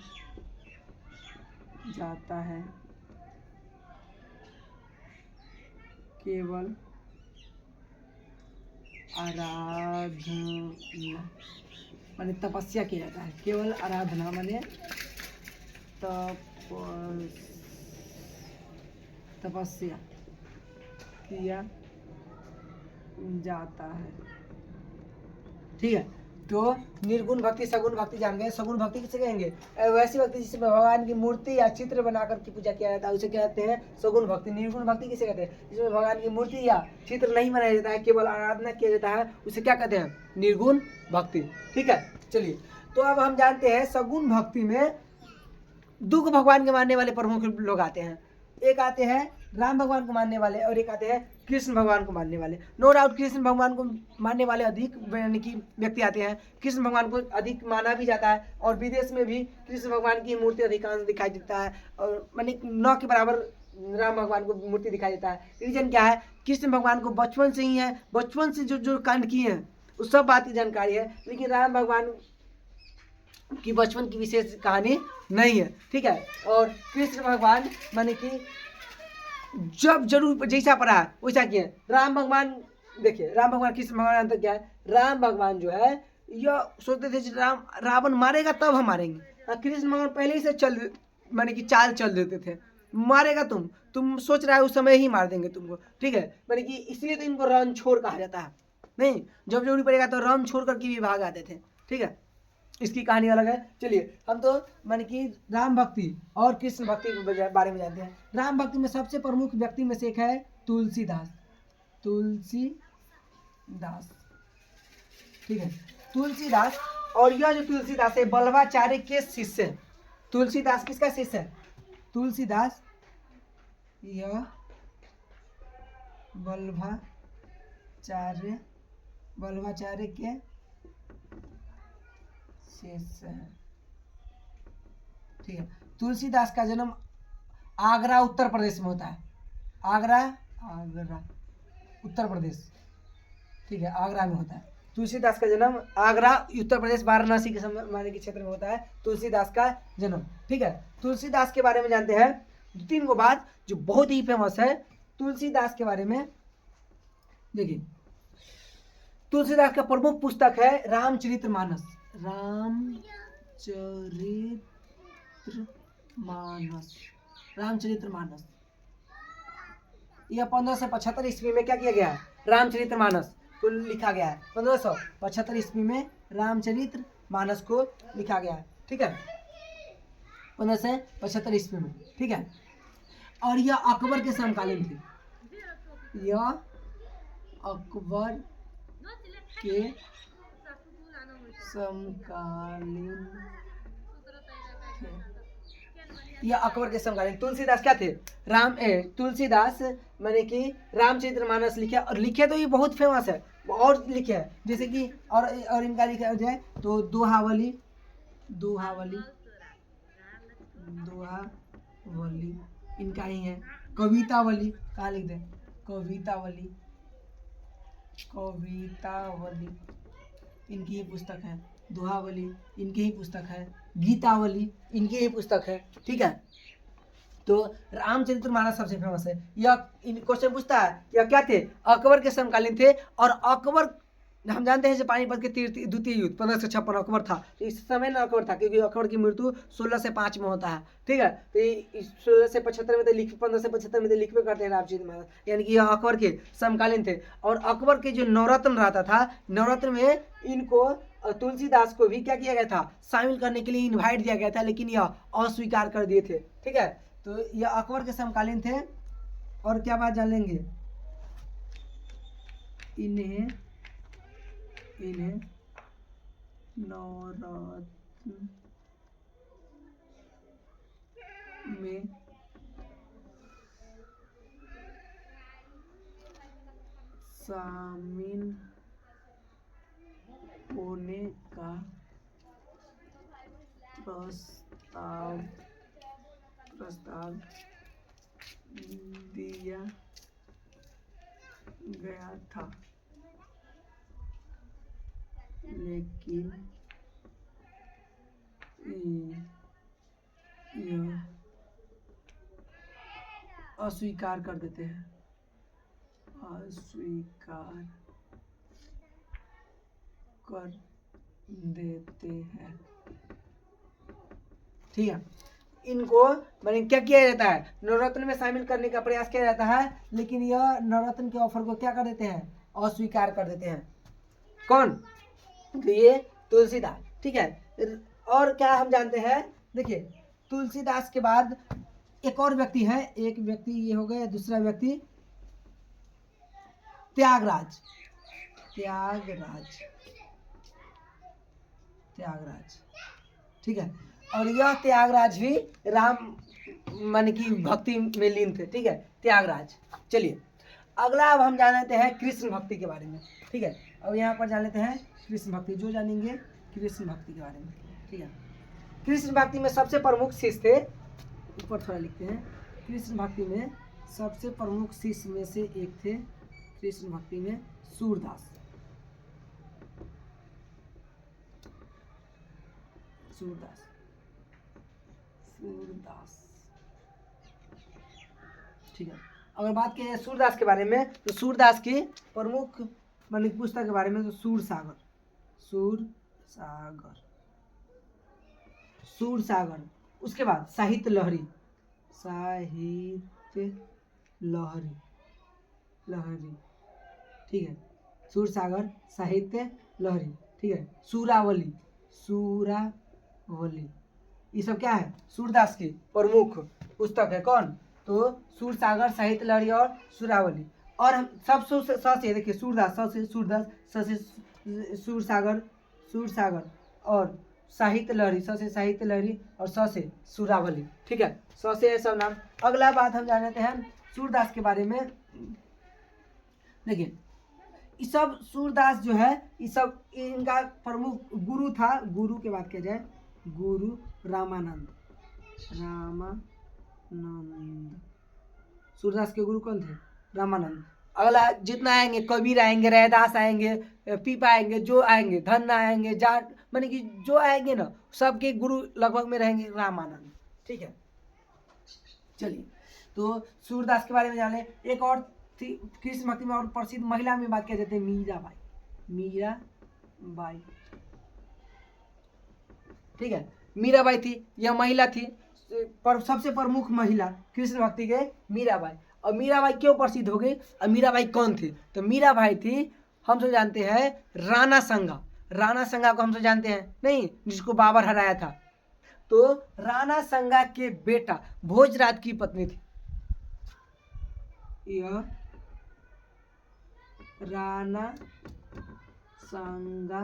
जाता है, केवल आराधना माने तपस्या किया जाता है, केवल आराधना माने तपस्या किया जाता है। ठीक है। तो निर्गुण भक्ति, सगुण भक्ति जान गए। सगुण भक्ति किसे कहेंगे, वैसी भक्ति जिसमें भगवान की मूर्ति या चित्र बनाकर की पूजा किया जाता है, उसे कहते हैं सगुण भक्ति। निर्गुण भक्ति किसे कहते हैं, जिसमें भगवान की मूर्ति या चित्र नहीं बनाया जाता है, केवल आराधना किया जाता है, उसे क्या कहते हैं, निर्गुण भक्ति। ठीक है। चलिए तो अब हम जानते हैं सगुण भक्ति में 2 भगवान के मानने वाले प्रमुख लोग आते हैं। एक आते हैं राम भगवान को मानने वाले, और एक आते हैं कृष्ण भगवान को मानने वाले। नो डाउट कृष्ण भगवान को मानने वाले अधिक यानी कि व्यक्ति आते हैं। कृष्ण भगवान को अधिक माना भी जाता है, और विदेश में भी कृष्ण भगवान की मूर्ति अधिकांश दिखाई देता है, और मानी 9 के बराबर राम भगवान को मूर्ति दिखाई देता है। रीजन क्या है, कृष्ण भगवान को बचपन से ही है, बचपन से जो कांड किए हैं उस सब बात की जानकारी है, लेकिन राम भगवान की बचपन की विशेष कहानी नहीं है। ठीक है। और कृष्ण भगवान माने कि जब जरूर जैसा पड़ा है वैसा किए। राम भगवान देखिए, राम भगवान कृष्ण भगवान अंतर क्या है, राम भगवान जो है यह सोचते थे रावण मारेगा तब हम मारेंगे। कृष्ण भगवान पहले ही से माने कि चाल चल देते थे, मारेगा तुम सोच रहा है उस समय ही मार देंगे तुमको। ठीक है। माने कि इसलिए तो इनको रण छोड़ कहा जाता है, नहीं जब जरूरी पड़ेगा तो रण छोड़ करके भी भाग आते थे। ठीक है, इसकी कहानी अलग है। चलिए हम तो मान कि राम भक्ति और कृष्ण भक्ति के बारे में जानते हैं। राम भक्ति में सबसे प्रमुख व्यक्ति में से एक है तुलसीदास। तुलसीदास, ठीक है, तुलसीदास। और यह जो तुलसीदास है वल्लभाचार्य के शिष्य है। तुलसीदास किसका शिष्य है? तुलसीदास यह वल्लभाचार्य के शिष्य है, ठीक है। तुलसीदास का जन्म आगरा उत्तर प्रदेश में होता है। आगरा उत्तर प्रदेश, ठीक है, आगरा में होता है। तुलसीदास का जन्म आगरा उत्तर प्रदेश वाराणसी के समय के क्षेत्र में होता है तुलसीदास का जन्म, ठीक है। तुलसीदास के बारे में जानते हैं 2-3 गो बात जो बहुत ही फेमस है तुलसीदास के बारे में। देखिए तुलसीदास का प्रमुख पुस्तक है रामचरितमानस। रामचरितमानस यह 1575 ईस्वी में क्या किया गया है? रामचरितमानस को लिखा गया है। 1575 ईस्वी में रामचरितमानस को लिखा गया है, ठीक है, 1575 ईस्वी में, ठीक है। और यह अकबर के समकालीन थी। यह अकबर के समकालीन थे। यह अकबर के समकालीन। तुलसीदास क्या थे? तुलसीदास मैंने कि रामचरितमानस लिखे, और लिखे तो ये बहुत फेमस है, और लिखे हैं जैसे कि और इनका लिखा जाए तो दोहावली इनका ही है। कवितावली कहाँ लिख दे? कवितावली इनकी ही पुस्तक है। दोहावली इनकी ही पुस्तक है। गीतावली इनकी ही पुस्तक है, ठीक है। तो रामचरितमानस सबसे फेमस है। यह क्वेश्चन पूछता है यह क्या थे? अकबर के समकालीन थे। और अकबर हम जानते हैं पानीपत के द्वितीय युद्ध 1556 अकबर था, तो इस समय ना अकबर था, क्योंकि अकबर की मृत्यु 1605 में होता है, ठीक है। तो 1675 में तो 1575 में तो लिखवे करते हैं रामचरितमानस, यानी कि यह अकबर के समकालीन थे। और अकबर के जो नवरत्न रहता था, नवरत्न में इनको तुलसीदास को भी क्या किया गया था? शामिल करने के लिए इन्वाइट दिया गया था, लेकिन यह अस्वीकार कर दिए थे, ठीक है। तो यह अकबर के समकालीन थे। और क्या बात जान लेंगे? इन्हें नवरत्न में शामिल होने का प्रस्ताव दिया गया था, लेकिन यह अस्वीकार कर देते हैं। ठीक है। इनको मैंने क्या किया जाता है? नवरत्न में शामिल करने का प्रयास किया जाता है, लेकिन यह नवरत्न के ऑफर को क्या कर देते हैं? अस्वीकार कर देते हैं। कौन? तो ये तुलसीदास, ठीक है। और क्या हम जानते हैं? देखिए तुलसीदास के बाद एक और व्यक्ति है। एक व्यक्ति ये हो गया, दूसरा व्यक्ति त्यागराज, ठीक है। और यह त्यागराज भी राम मन की भक्ति में लीन थे, ठीक है, त्यागराज। चलिए अगला अब हम जान लेते हैं कृष्ण भक्ति के बारे में, ठीक है। अब यहाँ पर जान लेते हैं कृष्ण भक्ति, जो जानेंगे कृष्ण भक्ति के बारे में, ठीक है। कृष्ण भक्ति में सबसे प्रमुख शिष्य थे, ऊपर थोड़ा लिखते हैं, कृष्ण भक्ति में सबसे प्रमुख शिष्य में से एक थे कृष्ण भक्ति में सूरदास। ठीक है। अगर बात करें सूरदास के बारे में, तो सूरदास की प्रमुख पुस्तक के बारे में तो सूरसागर, उसके बाद साहित्य लहरी, ठीक है, सूरसागर, साहित्य लहरी, ठीक है। सूरावली, सूरावली, ये सब क्या है, सूरदास की प्रमुख पुस्तक है। कौन, तो सूरसागर, साहित्य लहरी और सूरावली। और हम सब स से देखिए, सूरदास, स से सूरदास, स से सूरसागर, सूरसागर, और साहित्य लहरी, स से साहित्य लहरी, और स से सूरावली। ठीक है, स से सब नाम। अगला बात हम जान लेते हैं सूरदास के बारे में। देखिए ये सब सूरदास जो है, ये सब इनका प्रमुख गुरु था। गुरु के बात किया जाए, गुरु रामानंद, रामानंद, सूरदास के गुरु कौन थे, रामानंद। अगला जितना आएंगे, कबीर आएंगे, रैदास आएंगे, पीपा आएंगे, जो आएंगे, धन्ना आएंगे, जाट, माने कि जो आएंगे ना, सबके गुरु लगभग में रहेंगे रामानंद। ठीक है, चलिए तो सूरदास के बारे में जान लें। एक और थी कृष्ण भक्ति में और प्रसिद्ध महिला में बात किया जाते हैं मीराबाई, मीराबाई। ठीक है, मीराबाई थी, यह महिला थी, पर सबसे प्रमुख महिला कृष्ण भक्ति के मीराबाई। और मीराबाई क्यों प्रसिद्ध हो गई, और मीराबाई कौन थी, तो मीराबाई थी, हम सब जानते हैं राणा संगा। राणा संगा को हम सब जानते हैं नहीं, जिसको बाबर हराया था। तो राणा संगा के बेटा भोजराज की पत्नी थी। यह राणा संगा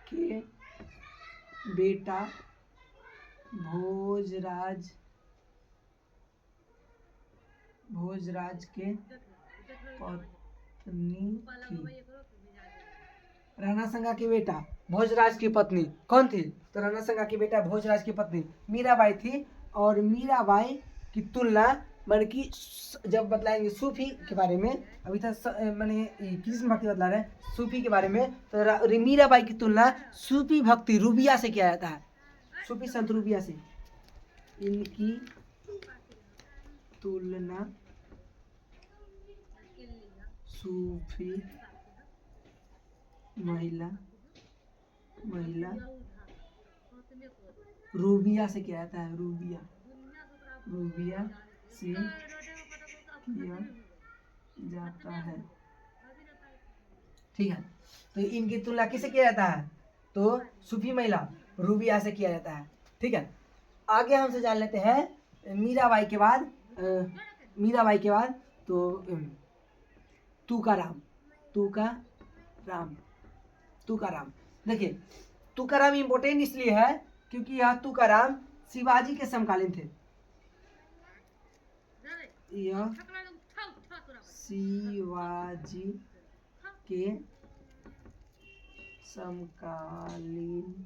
के बेटा भोजराज, भोजराज के पत्नी थी। राणा संगा के बेटा भोजराज की पत्नी कौन थी, तो राणा संगा के बेटा भोजराज की पत्नी मीराबाई थी। और मीराबाई की तुलना मान कि जब बतलाएंगे सूफी के बारे में, अभी तक मैंने कृष्ण भक्ति बतला रहे हैं सूफी के बारे में, तो मीराबाई की तुलना सूफी भक्ति रूबिया से किया जाता है, सूफी संत रूबिया से। इनकी तुलना सूफी महिला रूबिया से किया जाता है, रूबिया से किया जाता है। ठीक है, तो इनकी तुलना किससे किया जाता है, तो सूफी महिला रूबिया से किया जाता है। ठीक है, आगे हमसे जान लेते हैं मीराबाई के बाद, मीराबाई के बाद तो तुकाराम, तुकाराम। देखिए तुकाराम इम्पोर्टेंट इसलिए है क्योंकि यह तुकाराम शिवाजी के समकालीन थे। यह शिवाजी के समकालीन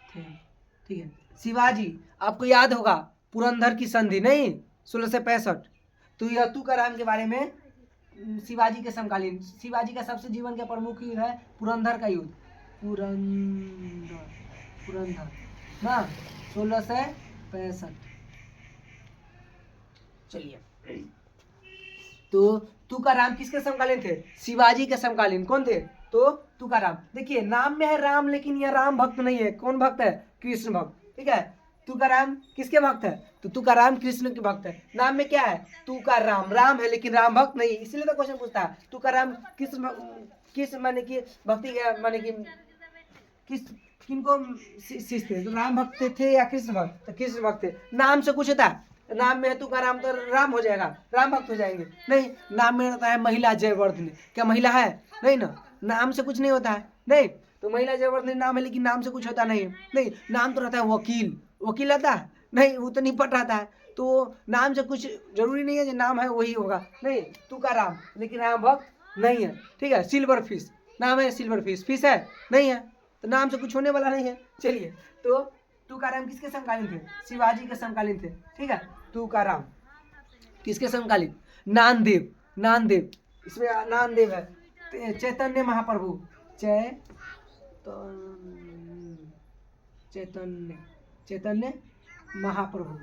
थे। ठीक है, शिवाजी आपको याद होगा पुरंदर की संधि नहीं 1665, तो यह तुकाराम के बारे में शिवाजी के समकालीन, शिवाजी का सबसे जीवन का प्रमुख युद्ध है पुरंदर का युद्ध, पुरंदर ना 1665। चलिए, तो तुकाराम किसके समकालीन थे, शिवाजी के समकालीन। कौन थे, तो तुकाराम। देखिए नाम में है राम, लेकिन यह राम भक्त नहीं है। कौन भक्त है, कृष्ण भक्त। ठीक है, तुकाराम किसके भक्त है, तो तुकाराम कृष्ण के भक्त है। नाम में क्या है, तुकाराम, राम है लेकिन राम भक्त नहीं, इसलिए तो क्वेश्चन पूछता है तुकाराम किस माने की भक्ति, माने की किस किनको शिष्य थे, तो राम भक्त थे या कृष्ण भक्त, तो कृष्ण भक्त थे। नाम से कुछ होता है, नाम में है तुकाराम तो राम हो जाएगा, राम भक्त हो जाएंगे, नहीं। नाम में रहता है महिला जयवर्धनी, क्या महिला है, नहीं ना, नाम से कुछ नहीं होता है, नहीं। तो महिला जयवर्धनी नाम है लेकिन नाम से कुछ होता नहीं, नहीं। नाम तो रहता है वकील, वकील रहता है नहीं, वो तो निपट रहता है, तो नाम से कुछ जरूरी नहीं है जो नाम है वही होगा, नहीं। तुकाराम लेकिन राम भक्त नहीं है। ठीक है, सिल्वर फिश नाम है, सिल्वर फिश, फिश है नहीं है, तो नाम से कुछ होने वाला नहीं है। चलिए, तो तुकाराम किसके समकालीन थे, शिवाजी के समकालीन थे। ठीक है, तुकाराम किसके समकालीन, नामदेव, नामदेव, इसमें नामदेव है, चैतन्य महाप्रभु, चैतन्य महाप्रभु,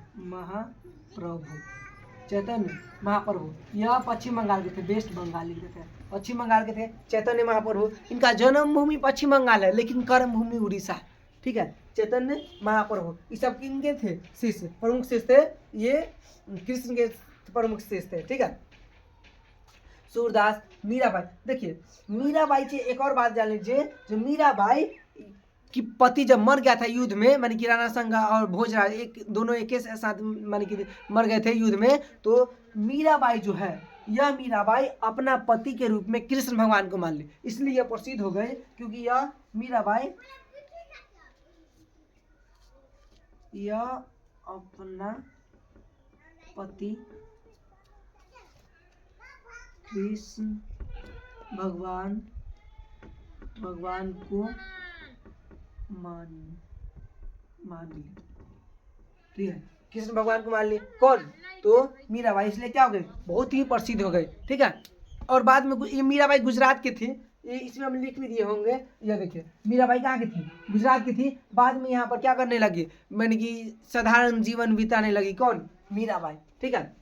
चैतन्य महाप्रभु, यह पश्चिम बंगाल के थे, वेस्ट बंगाली के थे, पश्चिम बंगाल के थे चैतन्य महाप्रभु। इनका जन्मभूमि पश्चिम बंगाल है लेकिन कर्म भूमि उड़ीसा है। ठीक है, चैतन्य महाप्रभु, ये सब किनके थे, शिष्य, प्रमुख शिष्य थे, ये कृष्ण के प्रमुख शिष्य थे। ठीक है, सूरदास, मीराबाई। देखिए मीराबाई से एक और बात जान लीजिए, जो मीराबाई कि पति जब मर गया था युद्ध में, मानी कि राणा संगा और भोजराज एक दोनों एक ही साथ मानी कि मर गए थे युद्ध में, तो मीराबाई जो है, यह मीराबाई अपना पति के रूप में कृष्ण भगवान को मान ली, इसलिए यह प्रसिद्ध हो गए, क्योंकि यह मीराबाई यह अपना पति कृष्ण भगवान को मान ली, ठीक है, कृष्ण भगवान को मान ली। कौन? तो मीराबाई, इसलिए क्या हो गए, बहुत ही प्रसिद्ध हो गए, ठीक है। और बाद में ये मीराबाई गुजरात की थी, ये इसमें हम लिख भी दिए होंगे। ये देखिए मीराबाई कहाँ की थी, गुजरात की थी। बाद में यहाँ पर क्या करने लगी, मैंने कि साधारण जीवन बिताने लगी। कौन? मीराबाई, ठीक है।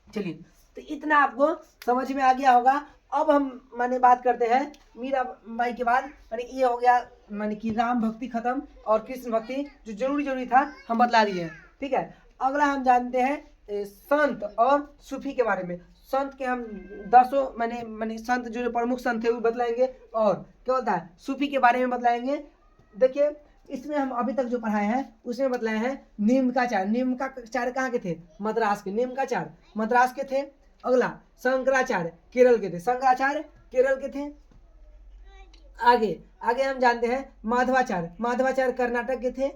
चलिए, तो इतना आपको समझ में आ गया होगा। अब हम माने बात करते हैं मीराबाई के बाद, माने ये हो गया माने कि राम भक्ति खत्म और कृष्ण भक्ति जो जरूरी था हम बतला दिए हैं, ठीक है। अगला हम जानते हैं संत और सूफी के बारे में। संत के हम 10 माने संत जो प्रमुख संत थे वो बतलाएंगे, और क्या होता है सूफी के बारे में बतलाएंगे। देखिए इसमें हम अभी तक जो पढ़ाए हैं उसमें बतलाए हैं नीमकाचार्य। नीमकाचार्य कहाँ के थे? मद्रास के। नीमकाचार्य मद्रास के थे। अगला शंकराचार्य केरल के थे। शंकराचार्य केरल के थे। आगे हम जानते हैं माधवाचार्य। माधवाचार्य कर्नाटक के थे।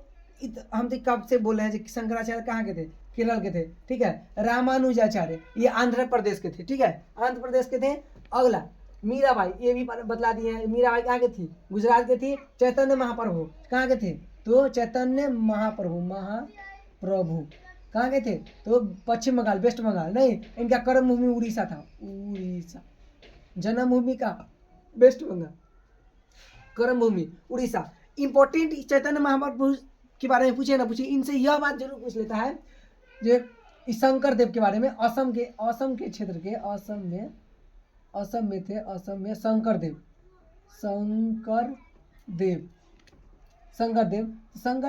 हम तो कब से बोल रहे हैं शंकराचार्य कहाँ के थे? केरल के थे, ठीक है। रामानुजाचार्य ये आंध्र प्रदेश के थे, ठीक है, आंध्र प्रदेश के थे। अगला मीराबाई, ये भी बतला दिए हैं। मीराबाई कहाँ की थी? गुजरात की थी। चैतन्य महाप्रभु कहाँ के थे? तो चैतन्य महाप्रभु कहाँ के थे? तो पश्चिम बंगाल, वेस्ट बंगाल नहीं, इनका कर्म भूमि उड़ीसा था। उड़ीसा जन्मभूमि का वेस्ट बंगाल, कर्म भूमि उड़ीसा। इंपॉर्टेंट चैतन्य महाप्रभु के बारे में पूछे ना पूछे, इनसे यह बात जरूर पूछ लेता है जो शंकर देव के बारे में। असम के क्षेत्र के असम में थे। असम में शंकर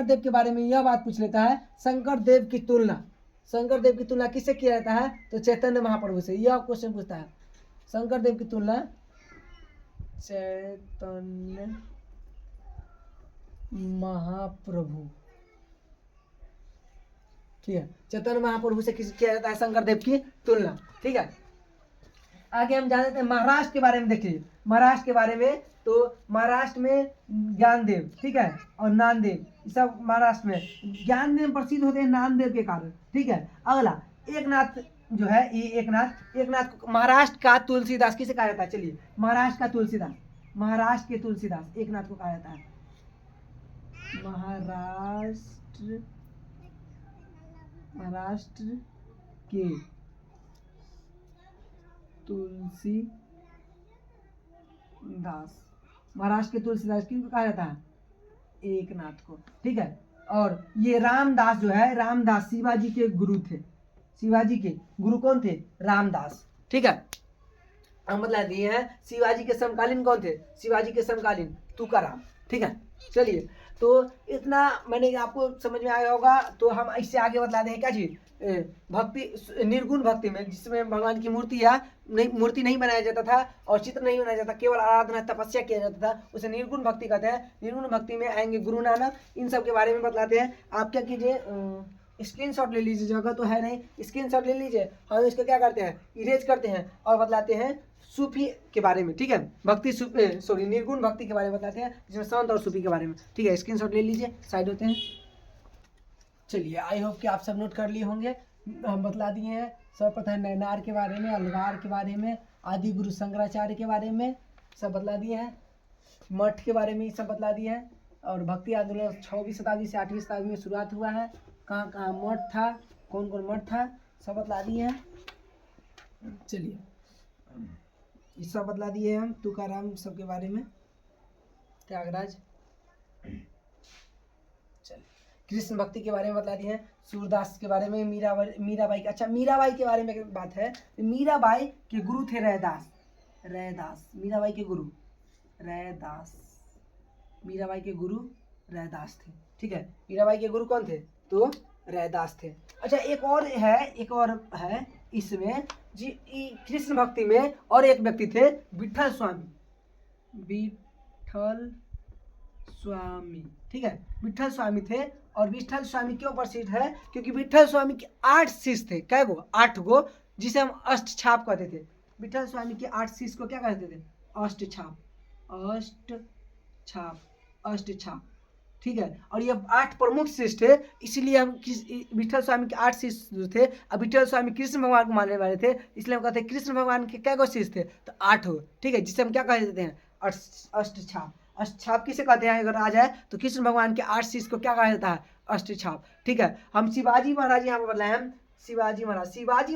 देव के बारे में यह बात पूछ लेता है। शंकर देव की तुलना किससे किया जाता है? तो चैतन्य महाप्रभु से। यह क्वेश्चन पूछता है, शंकर देव की तुलना चैतन्य महाप्रभु, ठीक है, चैतन्य महाप्रभु से किस किया जाता है? शंकर देव की तुलना, ठीक है। आगे हम जानते हैं महाराष्ट्र के बारे में। देखिए महाराष्ट्र के बारे में, तो महाराष्ट्र में ज्ञानदेव, ठीक है, और नानदेव, सब महाराष्ट्र में। ज्ञानदेव प्रसिद्ध होते हैं नानदेव के कारण, ठीक है। अगला एकनाथ जो है, ये एकनाथ महाराष्ट्र का तुलसीदास किसे कहा जाता है? चलिए महाराष्ट्र के तुलसीदास एकनाथ को कहा जाता है। महाराष्ट्र के तुलसीदास किनको कहा जाता है? एकनाथ को, ठीक है। और ये रामदास जो है, रामदास शिवाजी के गुरु थे। शिवाजी के गुरु कौन थे? रामदास, ठीक है। हम बतला दिए हैं शिवाजी के समकालीन कौन थे? शिवाजी के समकालीन तुकाराम, ठीक है। चलिए, तो इतना मैंने आपको समझ में आया होगा। तो हम इससे आगे बतला दें क्या चीज, भक्ति, निर्गुण भक्ति में, जिसमें भगवान की मूर्ति नहीं बनाया जाता था और चित्र नहीं बनाया जाता, केवल आराधना तपस्या किया जाता था, उसे निर्गुण भक्ति कहते हैं। निर्गुण भक्ति में आएंगे गुरु नानक, इन सब के बारे में बतलाते हैं। आप क्या कीजिए, स्क्रीनशॉट ले लीजिए, जगह तो है नहीं, स्क्रीनशॉट ले लीजिए। हम इसको क्या करते हैं, इरेज करते हैं और बतलाते हैं सूफी के बारे में, ठीक है। निर्गुण भक्ति के बारे में बताते हैं, जिसमें संत और सूफी के बारे में, ठीक है। स्क्रीनशॉट ले लीजिए, साइड होते हैं। चलिए, आई होप कि आप सब नोट कर लिए होंगे। हम बतला दिए हैं सर्वप्रथम नैनार के बारे में, अलगार के बारे में, आदि गुरु शंकराचार्य के बारे में सब बतला दिए हैं। मठ के बारे में सब बतला दिए हैं। और भक्ति आंदोलन 6वीं शताब्दी से 8वीं शताब्दी में शुरुआत हुआ है। कहाँ मठ था, कौन कौन मठ था, सब बतला दिए हैं। चलिए, ये सब बतला दिए हम तुकाराम सब के बारे में, त्यागराज। चलिए, कृष्ण भक्ति के बारे में बतला दिए हैं, सूरदास के बारे में, मीराबाई के। अच्छा, मीराबाई के बारे में बात है। मीराबाई के गुरु थे रैदास। मीराबाई के गुरु रैदास थे, ठीक है। मीराबाई के गुरु कौन थे? तो रैदास थे। अच्छा, एक और है इसमें जी कृष्ण भक्ति में और एक व्यक्ति थे विठल स्वामी, विठल स्वामी, ठीक है, विठल स्वामी थे। और विठल स्वामी क्यों प्रसिद्ध है? क्योंकि विठल स्वामी के 8 शिष्य थे। कै गो? 8 गो, जिसे हम अष्ट छाप कहते थे। विठल स्वामी के 8 शिष्य को क्या कहते थे? अष्ट छाप, अष्ट छाप, अष्ट छाप, ठीक है। और ये 8 प्रमुख शिष्य थे, इसलिए हम विठल स्वामी के 8 शिष्य जो थे, अब विठल स्वामी कृष्ण भगवान को मानने वाले थे, इसलिए हम कहते हैं कृष्ण भगवान के कै गो शिष्य थे? तो 8 गो, ठीक है, जिसे हम क्या कह देते हैं? अष्ट छाप। अष्ट छाप किसे कहते हैं? अगर आ जाए तो कृष्ण भगवान के 8 शिष्य को क्या कहा जाता है? अष्ट छाप, ठीक है। हम शिवाजी महाराज यहाँ पर बताए, हम शिवाजी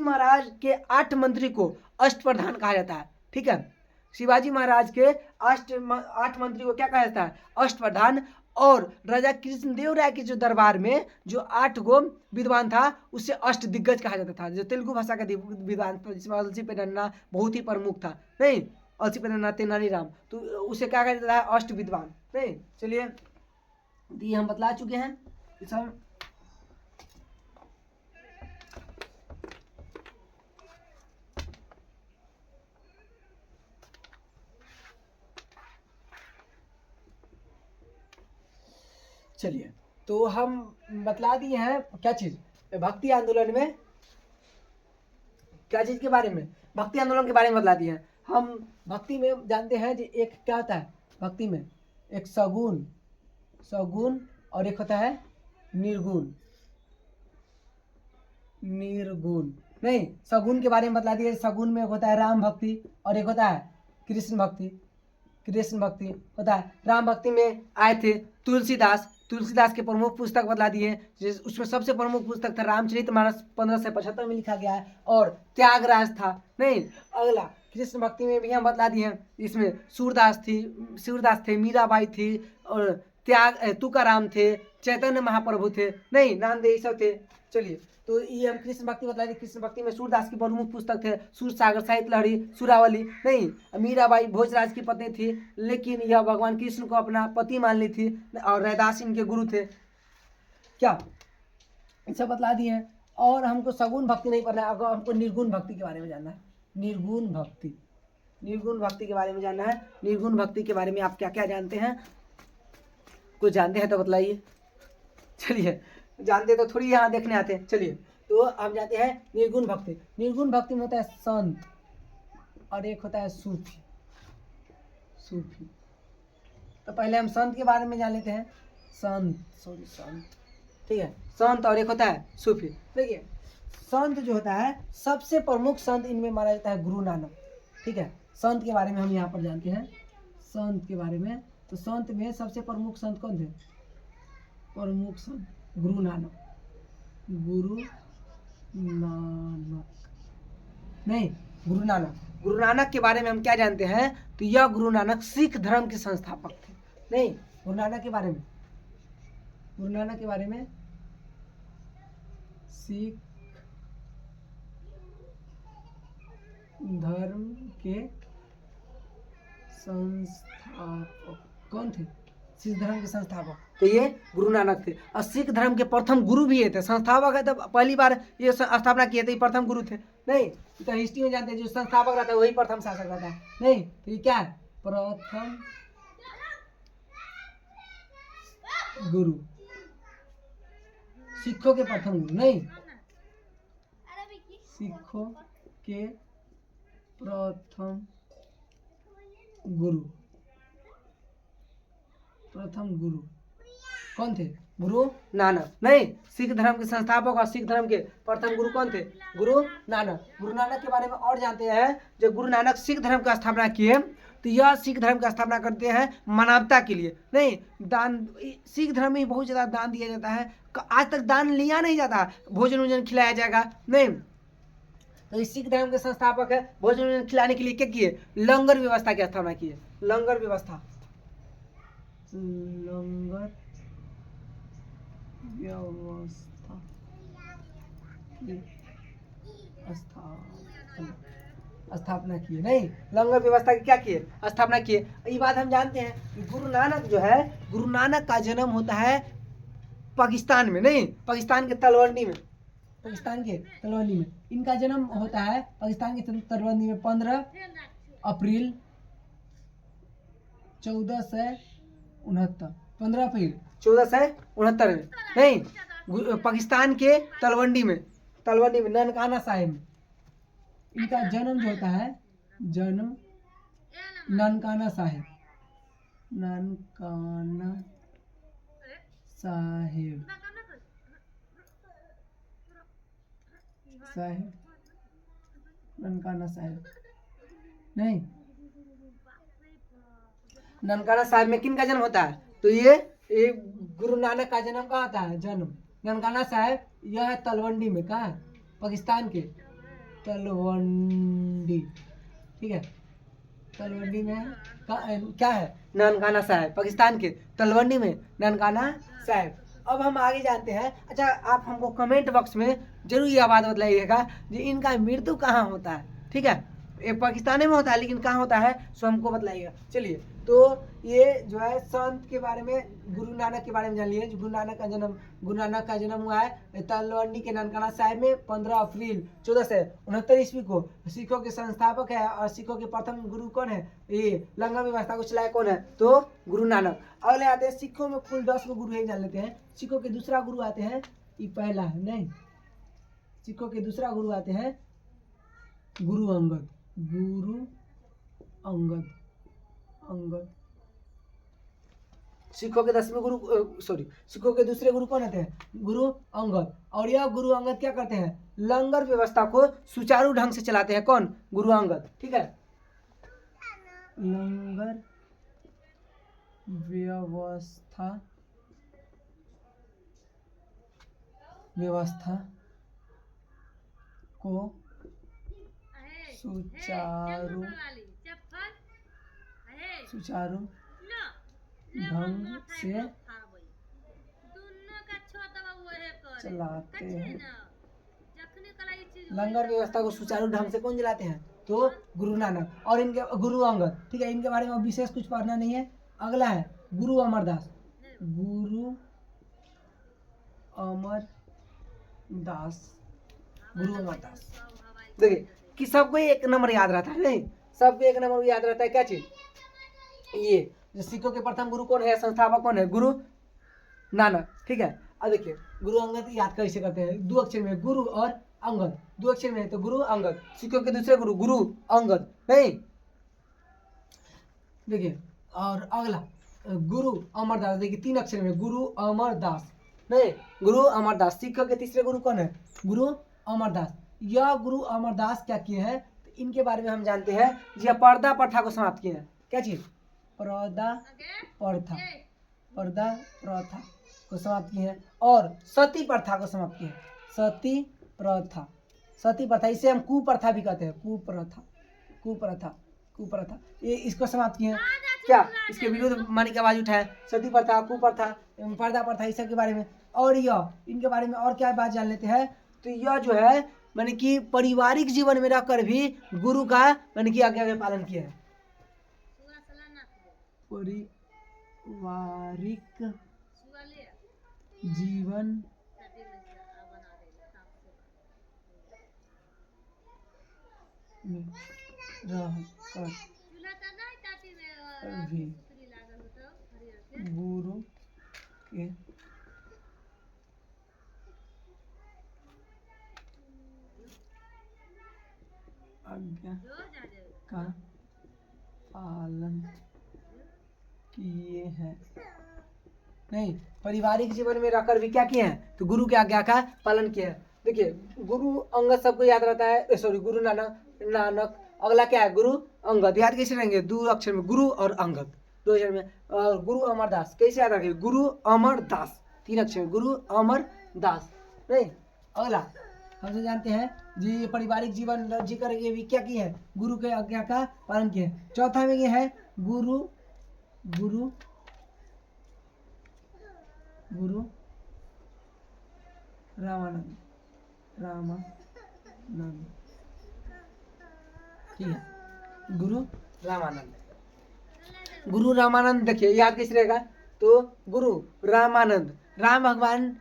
महाराज के 8 मंत्री को अष्ट प्रधान कहा जाता है, ठीक है। शिवाजी महाराज के 8 मंत्री को क्या कहा जाता है? अष्ट प्रधान। और राजा कृष्णदेव राय के जो दरबार में जो 8 गो विद्वान था, उससे अष्ट दिग्गज कहा जाता था। जो तेलुगु भाषा का विद्वान था, जिसमें अलसी पेन्ना बहुत ही प्रमुख था, नहीं, अलसी पेन्ना तेनाली राम, तो उसे क्या कहा जाता है? अष्ट विद्वान, नहीं। चलिए, ये हम बतला चुके हैं सब। चलिए, तो हम बतला दिए हैं क्या चीज? भक्ति आंदोलन में क्या चीज के बारे में? भक्ति आंदोलन के बारे में बतला दिए हैं। हम भक्ति में जानते हैं कि एक क्या होता है भक्ति में? एक सगुण, सगुण, और एक होता है निर्गुण, निर्गुण, नहीं, सगुण के बारे में बतला दिए। सगुण में एक होता है राम भक्ति और एक होता है कृष्ण भक्ति। कृष्ण भक्ति होता है। राम भक्ति में आए थे तुलसीदास, तुलसीदास के प्रमुख पुस्तक बतला दिए, उसमें सबसे प्रमुख पुस्तक था रामचरितमानस, 1575 में लिखा गया है, और त्यागराज था, नहीं। अगला कृष्ण भक्ति में भी हम बतला दिए हैं, इसमें सूरदास थे, मीराबाई थी, और तुकाराम थे, चैतन्य महाप्रभु थे, नहीं, नामदेव सब थे। चलिए, तो ये हम कृष्ण भक्ति बतला दी। कृष्ण भक्ति में सूरदास की प्रमुख पुस्तक थे सूर सागर, साहित्य लहरी, सुरावली, नहीं। मीराबाई भोजराज की पत्नी थी, लेकिन यह भगवान कृष्ण को अपना पति मान ली थी, और रैदास इनके गुरु थे। क्या सब बतला दिए हैं। और हमको सगुण भक्ति नहीं पढ़ना है, अगर हमको निर्गुण भक्ति के बारे में जानना है। निर्गुण भक्ति, निर्गुण भक्ति के बारे में जानना है। निर्गुण भक्ति के बारे में आप क्या क्या जानते हैं? कुछ जानते हैं तो बतलाइए। चलिए, जानते तो थोड़ी यहाँ देखने आते हैं। चलिए, तो हम जानते हैं निर्गुण भक्ति। निर्गुण भक्ति में होता है संत और एक होता है सूफी, सूफी। तो पहले हम संत के बारे में जान लेते हैं। संत, ठीक है, संत, और एक होता है सूफी। देखिए, संत जो होता है, सबसे प्रमुख संत इनमें माना जाता है गुरु नानक, ठीक है। संत के बारे में हम यहाँ पर जानते हैं, संत के बारे में। तो संत में सबसे प्रमुख संत कौन थे? प्रमुख संत गुरु नानक, गुरु नानक, नहीं, गुरु नानक। गुरु नानक के बारे में हम क्या जानते हैं? तो यह गुरु नानक सिख धर्म के संस्थापक थे, नहीं। गुरु नानक के बारे में, गुरु नानक के बारे में, सिख धर्म के संस्थापक कौन थे? सिख धर्म के संस्थापक, तो ये गुरु नानक थे। और सिख धर्म के प्रथम गुरु भी ये थे। संस्थापक है तो पहली बार ये स्थापना किए थे, प्रथम गुरु थे, नहीं। तो हिस्ट्री में जानते हैं जो संस्थापक रहता है वही प्रथम शासक रहता है, नहीं। तो ये क्या है? प्रथम गुरु, सिखों के प्रथम गुरु, नहीं, सिखों के प्रथम गुरु, प्रथम गुरु कौन थे? गुरु नानक, नहीं। सिख धर्म के संस्थापक और सिख धर्म के प्रथम गुरु कौन थे? गुरु नानक। गुरु नानक के बारे में और जानते हैं, जब गुरु नानक सिख धर्म का स्थापना किए, तो यह सिख धर्म का स्थापना करते हैं मानवता के लिए, नहीं। दान, सिख धर्म में बहुत ज़्यादा दान दिया जाता है। आज तक दान लिया नहीं जाता, भोजन वोजन खिलाया जाएगा, नहीं। तो इस सिख धर्म के संस्थापक है, भोजन वोजन खिलाने के लिए क्या किए? लंगर व्यवस्था की स्थापना किए। लंगर व्यवस्था, लंगर व्यवस्था की स्थापना किए, नहीं। लंगर व्यवस्था की क्या किए? स्थापना किए। ये बात हम जानते हैं कि गुरु नानक जो है, गुरु नानक का जन्म होता है पाकिस्तान में, नहीं, पाकिस्तान के तलवंडी में, पाकिस्तान के तलवंडी में। इनका जन्म होता है पाकिस्तान के तलवंडी में 15 अप्रैल 1469। 15 अप्रैल 1469 में, नहीं, पाकिस्तान के तलवंडी में ननकाना साहिब में। इनका जन्म जो होता है, जन्म ननकाना साहिब ननकाना साहिब ननकाना साहिब, नहीं, ननकाना साहिब में किन का जन्म होता है? तो ये गुरु नानक का जन्म कहाँ होता है? जन्म ननकाना साहिब, यह है तलवंडी में। कहाँ है? पाकिस्तान के तलवंडी, ठीक है, तलवंडी में क्या है? ननकाना साहिब, पाकिस्तान के तलवंडी में ननकाना साहिब। अब हम आगे जानते हैं। अच्छा, आप हमको कमेंट बॉक्स में जरूर यह बात बताइएगा कि इनका मृत्यु कहाँ होता है, ठीक है? ये पाकिस्तान में होता है, लेकिन कहाँ होता है सो हमको बताइएगा। चलिए, तो ये जो है संत के बारे में, गुरु नानक के बारे में जान लिए। गुरु नानक का जन्म हुआ है तलवंडी के ननकाना साहिब में 15 अप्रैल 1469 ईस्वी को। सिखों के संस्थापक है और सिखों के प्रथम गुरु कौन है? ये लंगर व्यवस्था को चलाया कौन है? तो गुरु नानक। अगले आते हैं, सिखों में कुल 10 गुरु है, जान लेते हैं। सिखों के दूसरा गुरु आते हैं, ये पहला है, नहीं, सिखों के दूसरा गुरु आते हैं गुरु अंगद। सिखों के 10वें गुरु, सिखों के दूसरे गुरु कौन आते हैं? गुरु अंगद। और यह गुरु अंगद क्या करते हैं? लंगर व्यवस्था को सुचारू ढंग से चलाते हैं। कौन? गुरु अंगद, ठीक है। लंगर व्यवस्था को सुचारू ढंग से चलाते हैं। लंगर व्यवस्था को सुचारू ढंग से कौन चलाते हैं? तो गुरु नानक और इनके गुरु अंगद, ठीक है। इनके बारे में विशेष कुछ पढ़ना नहीं है। अगला है गुरु अमरदास। देखिए कि सबको एक नंबर याद रहता है, नहीं, सबको एक नंबर याद रहता है। क्या चीज? ये जो सिखों के प्रथम गुरु कौन है, संस्थापक कौन है? गुरु नानक, ठीक है। अब देखिए गुरु अंगद याद कैसे करते हैं? 2 अक्षर में गुरु और अंगद, 2 अक्षर में है तो गुरु अंगद। सिखों के दूसरे गुरु गुरु अंगद, नहीं। देखिए और अगला गुरु अमरदास, देखिए 3 अक्षर में गुरु अमरदास, नहीं, गुरु अमरदास। सिखों के तीसरे गुरु कौन है? गुरु अमरदास। यह गुरु अमरदास क्या किए हैं? तो इनके बारे में हम जानते हैं, यह पर्दा प्रथा को समाप्त किए हैं। क्या चीज? पर्दा प्रथा को समाप्त किए हैं और सती प्रथा को समाप्त किए हैं। सती प्रथा, इसे हम कुप्रथा भी कहते हैं। कुप्रथा ये इसको समाप्त किए हैं। क्या? इसके विरुद्ध मानी की आवाज उठाए। सती प्रथा, कुप्रथा, पर्दा प्रथा, इस सब के बारे में। और यह इनके बारे में और क्या बात जान लेते हैं? तो यह जो है माने कि पारिवारिक जीवन में रहकर भी गुरु का माने कि आज्ञा का पालन किया है। पारिवारिक जीवन में रहकर भी गुरु के आज्ञा का पालन किए हैं। नहीं, पारिवारिक जीवन में रहकर भी क्या किए हैं? तो गुरु की आज्ञा का पालन किया है। देखिए गुरु अंगद सबको याद रहता है, सॉरी गुरु नानक। अगला क्या है? गुरु अंगद। याद कैसे रहेंगे? 2 अक्षर में गुरु और अंगद, 2 अक्षर में। और गुरु अमरदास कैसे याद रखेंगे? गुरु अमरदास, 3 अक्षर में गुरु अमरदास, नहीं। अगला हमसे जानते हैं जी पारिवारिक जीवन जी करके भी क्या किए हैं? गुरु के आज्ञा का पालन किए हैं। चौथा में ये है गुरु रामानंद, ठीक है। गुरु रामानंद देखिए याद कैसे रहेगा? तो गुरु रामानंद, राम भगवान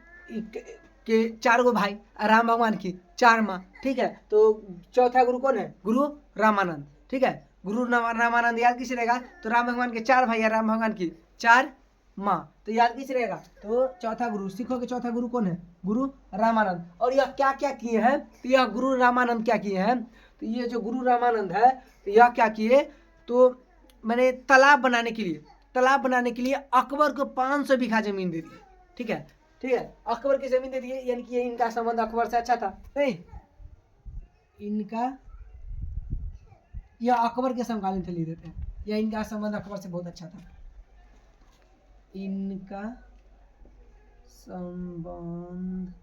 के 4 गो भाई, राम भगवान की 4 माँ, ठीक है। तो चौथा गुरु कौन है? गुरु रामानंद, ठीक है। गुरु रामानंद याद किसे रहेगा? तो राम भगवान के 4 भाई है, राम भगवान की 4 माँ, तो याद किसे रहेगा? तो चौथा गुरु, सिखों के चौथा गुरु कौन है? गुरु रामानंद। और यह क्या क्या किए हैं? तो यह गुरु रामानंद क्या किए हैं? तो ये जो गुरु रामानंद है, तो यह क्या किए? तो मैंने तालाब बनाने के लिए अकबर को 500 बीघा जमीन दे दी, ठीक है, ठीक है। अकबर की जमीन दे दिए, यानी कि इनका संबंध अकबर से अच्छा था, नहीं? इनका, यह अकबर के समकालीन थे, लिख देते हैं, या इनका संबंध अकबर से बहुत अच्छा था। इनका संबंध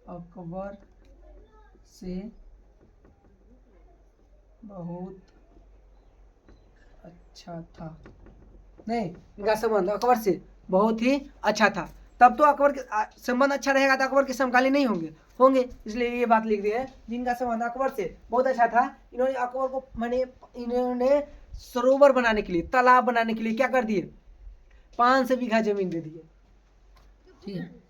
अकबर से बहुत अच्छा था, नहीं, इनका संबंध अकबर से बहुत ही अच्छा था। तब तो अकबर के संबंध अच्छा रहेगा तो अकबर के समकालीन नहीं होंगे, इसलिए ये बात लिख दी है। जिनका संबंध अकबर से बहुत अच्छा था, इन्होंने अकबर को इन्होंने सरोवर बनाने के लिए, तालाब बनाने के लिए क्या कर दिए? 500 बीघा जमीन दे दिए, ठीक है।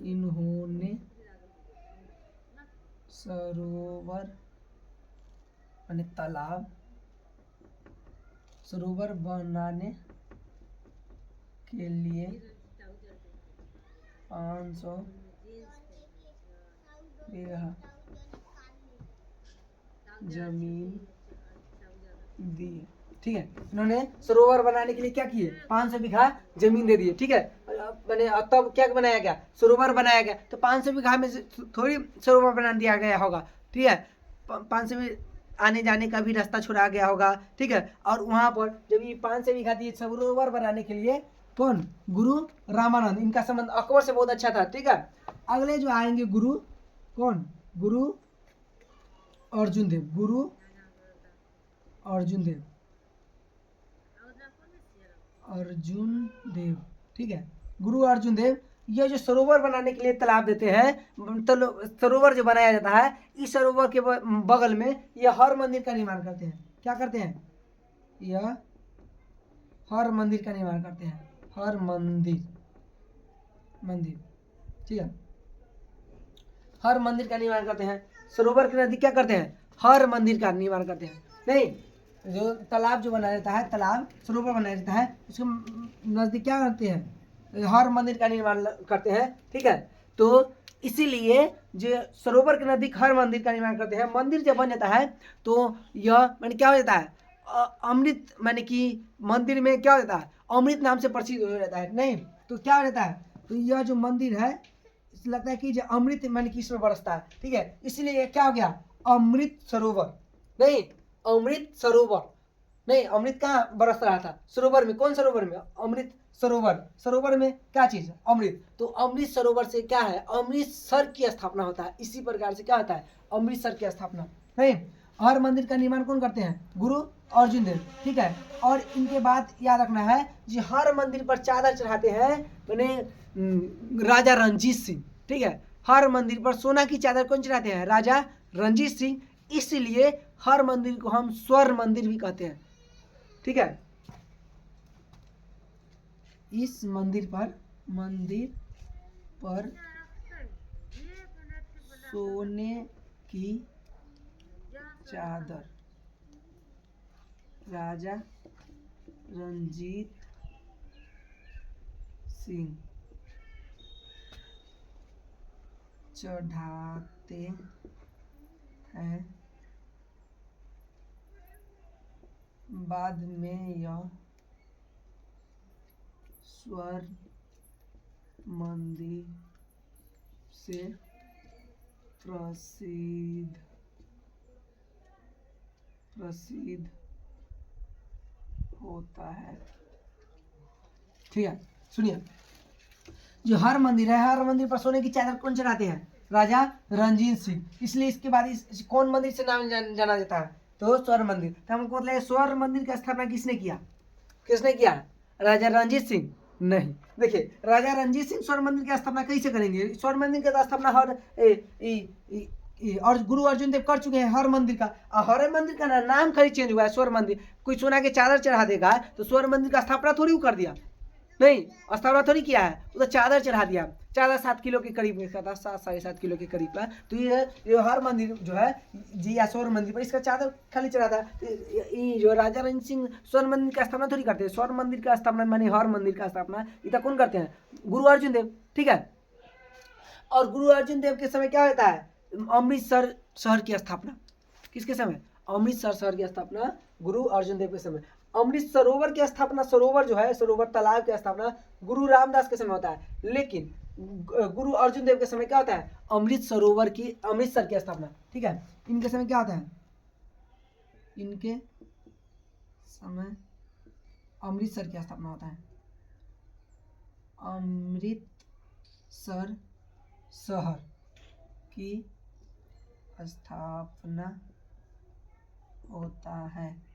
इन्होंने सरोवर माने तालाब, सरोवर बनाने के लिए 500 बीघा जमीन दी, ठीक है। इन्होंने सरोवर बनाने के लिए क्या किए? 500 बीघा जमीन दे दिए, ठीक है। मैंने तब क्या बनाया गया? सरोवर बनाया गया। तो 500 बीघा में थोड़ी सरोवर बना दिया गया होगा, ठीक है। 500 में आने जाने का भी रास्ता छुड़ा गया होगा, ठीक है। और वहां पर जब ये 500 बीघा दिए सरोवर बनाने के लिए, कौन? गुरु रामानंद। इनका संबंध अकबर से बहुत अच्छा था, ठीक है। अगले जो आएंगे गुरु, कौन? गुरु अर्जुन देव, गुरु अर्जुन देव, अर्जुन देव, ठीक है। गुरु अर्जुन देव, ये जो सरोवर बनाने के लिए तालाब देते हैं, सरोवर जो बनाया जाता है, इस सरोवर के बगल में यह हर मंदिर का निर्माण करते हैं। क्या करते हैं? यह हर मंदिर का निर्माण करते हैं, हर मंदिर, ठीक है। हर मंदिर का निर्माण करते हैं। सरोवर के नजदीक क्या करते हैं? हर मंदिर का निर्माण करते हैं, नहीं, जो तालाब जो बनाया जाता है, तालाब सरोवर बनाया जाता है, उसके नजदीक क्या करते हैं? हर मंदिर का निर्माण करते हैं, ठीक है। तो इसीलिए जो सरोवर के नजदीक हर मंदिर का निर्माण करते हैं। मंदिर जब बन जाता है तो यह माने क्या हो जाता है? अमृत, माने कि मंदिर में क्या हो जाता है? अमृत नाम से प्रसिद्ध हो जाता है, नहीं? तो क्या हो जाता है? तो यह जो मंदिर है, लगता है कि जो अमृत माने कि इसमें बरसता है, ठीक है। इसलिए क्या हो गया? अमृत सरोवर, नहीं, अमृत सरोवर, नहीं, अमृत कहाँ बरस रहा था? सरोवर में। कौन सरोवर में? अमृत सरोवर। सरोवर में क्या चीज? अमृत। तो अमृत सरोवर से क्या है? अमृतसर की स्थापना होता है। इसी प्रकार से क्या होता है? अमृतसर की स्थापना, नहीं। हर मंदिर का निर्माण कौन करते हैं? गुरु अर्जुन देव, ठीक है। और इनके बाद याद रखना है जी, हर मंदिर पर चादर चढ़ाते हैं मैंने राजा रणजीत सिंह, ठीक है। हर मंदिर पर सोना की चादर कौन चढ़ाते हैं? राजा रणजीत सिंह। इसलिए हर मंदिर को हम स्वर्ण मंदिर भी कहते हैं, ठीक है। इस मंदिर पर सोने की चादर राजा रणजीत सिंह चढ़ाते हैं। बाद में यह स्वर्ण मंदिर से प्रसिद्ध होता है, ठीक है। सुनिए, जो हर मंदिर है, हर मंदिर पर सोने की चादर कौन चढ़ाते हैं? राजा रणजीत सिंह। इसलिए इसके बाद कौन मंदिर से नाम जाना जाता है? तो स्वर्ण मंदिर। तो हमको मतलब स्वर्ण मंदिर की स्थापना किसने किया? राजा रणजीत सिंह? नहीं। देखिए, राजा रणजीत सिंह स्वर्ण मंदिर की स्थापना कैसे करेंगे? स्वर्ण मंदिर की स्थापना और गुरु अर्जुन देव कर चुके हैं हर मंदिर का। हर मंदिर का नाम खाली चेंज हुआ है, स्वर्ण मंदिर। कोई सोना के चादर चढ़ा देगा तो स्वर्ण मंदिर का स्थापना थोड़ी कर दिया, नहीं, स्थापना थोड़ी किया है, वो तो चादर चढ़ा दिया। चादर 7 किलो के करीब का था, 7 साढ़े 7 किलो के करीब का। तो ये हर मंदिर जो है जी या स्वर्ण मंदिर पर इसका चादर खाली चढ़ा था। तो ये जो राजा रणजीत सिंह स्वर्ण मंदिर का स्थापना थोड़ी करते हैं। स्वर्ण मंदिर का स्थापना माने हर मंदिर का स्थापना इतना कौन करते हैं? गुरु अर्जुन देव। ठीक है, और गुरु अर्जुन देव के समय क्या होता है? अमृतसर शहर की स्थापना। किसके समय? अमृतसर शहर की स्थापना गुरु अर्जुन देव के समय। अमृत सरोवर की स्थापना, सरोवर जो है सरोवर तालाब की स्थापना गुरु रामदास के समय होता है। लेकिन गुरु अर्जुन देव के समय क्या होता है? अमृत सरोवर की, अमृतसर की स्थापना। ठीक है, इनके समय क्या होता है? इनके समय अमृतसर की स्थापना होता है। अमृतसर शहर की स्थापना होता है।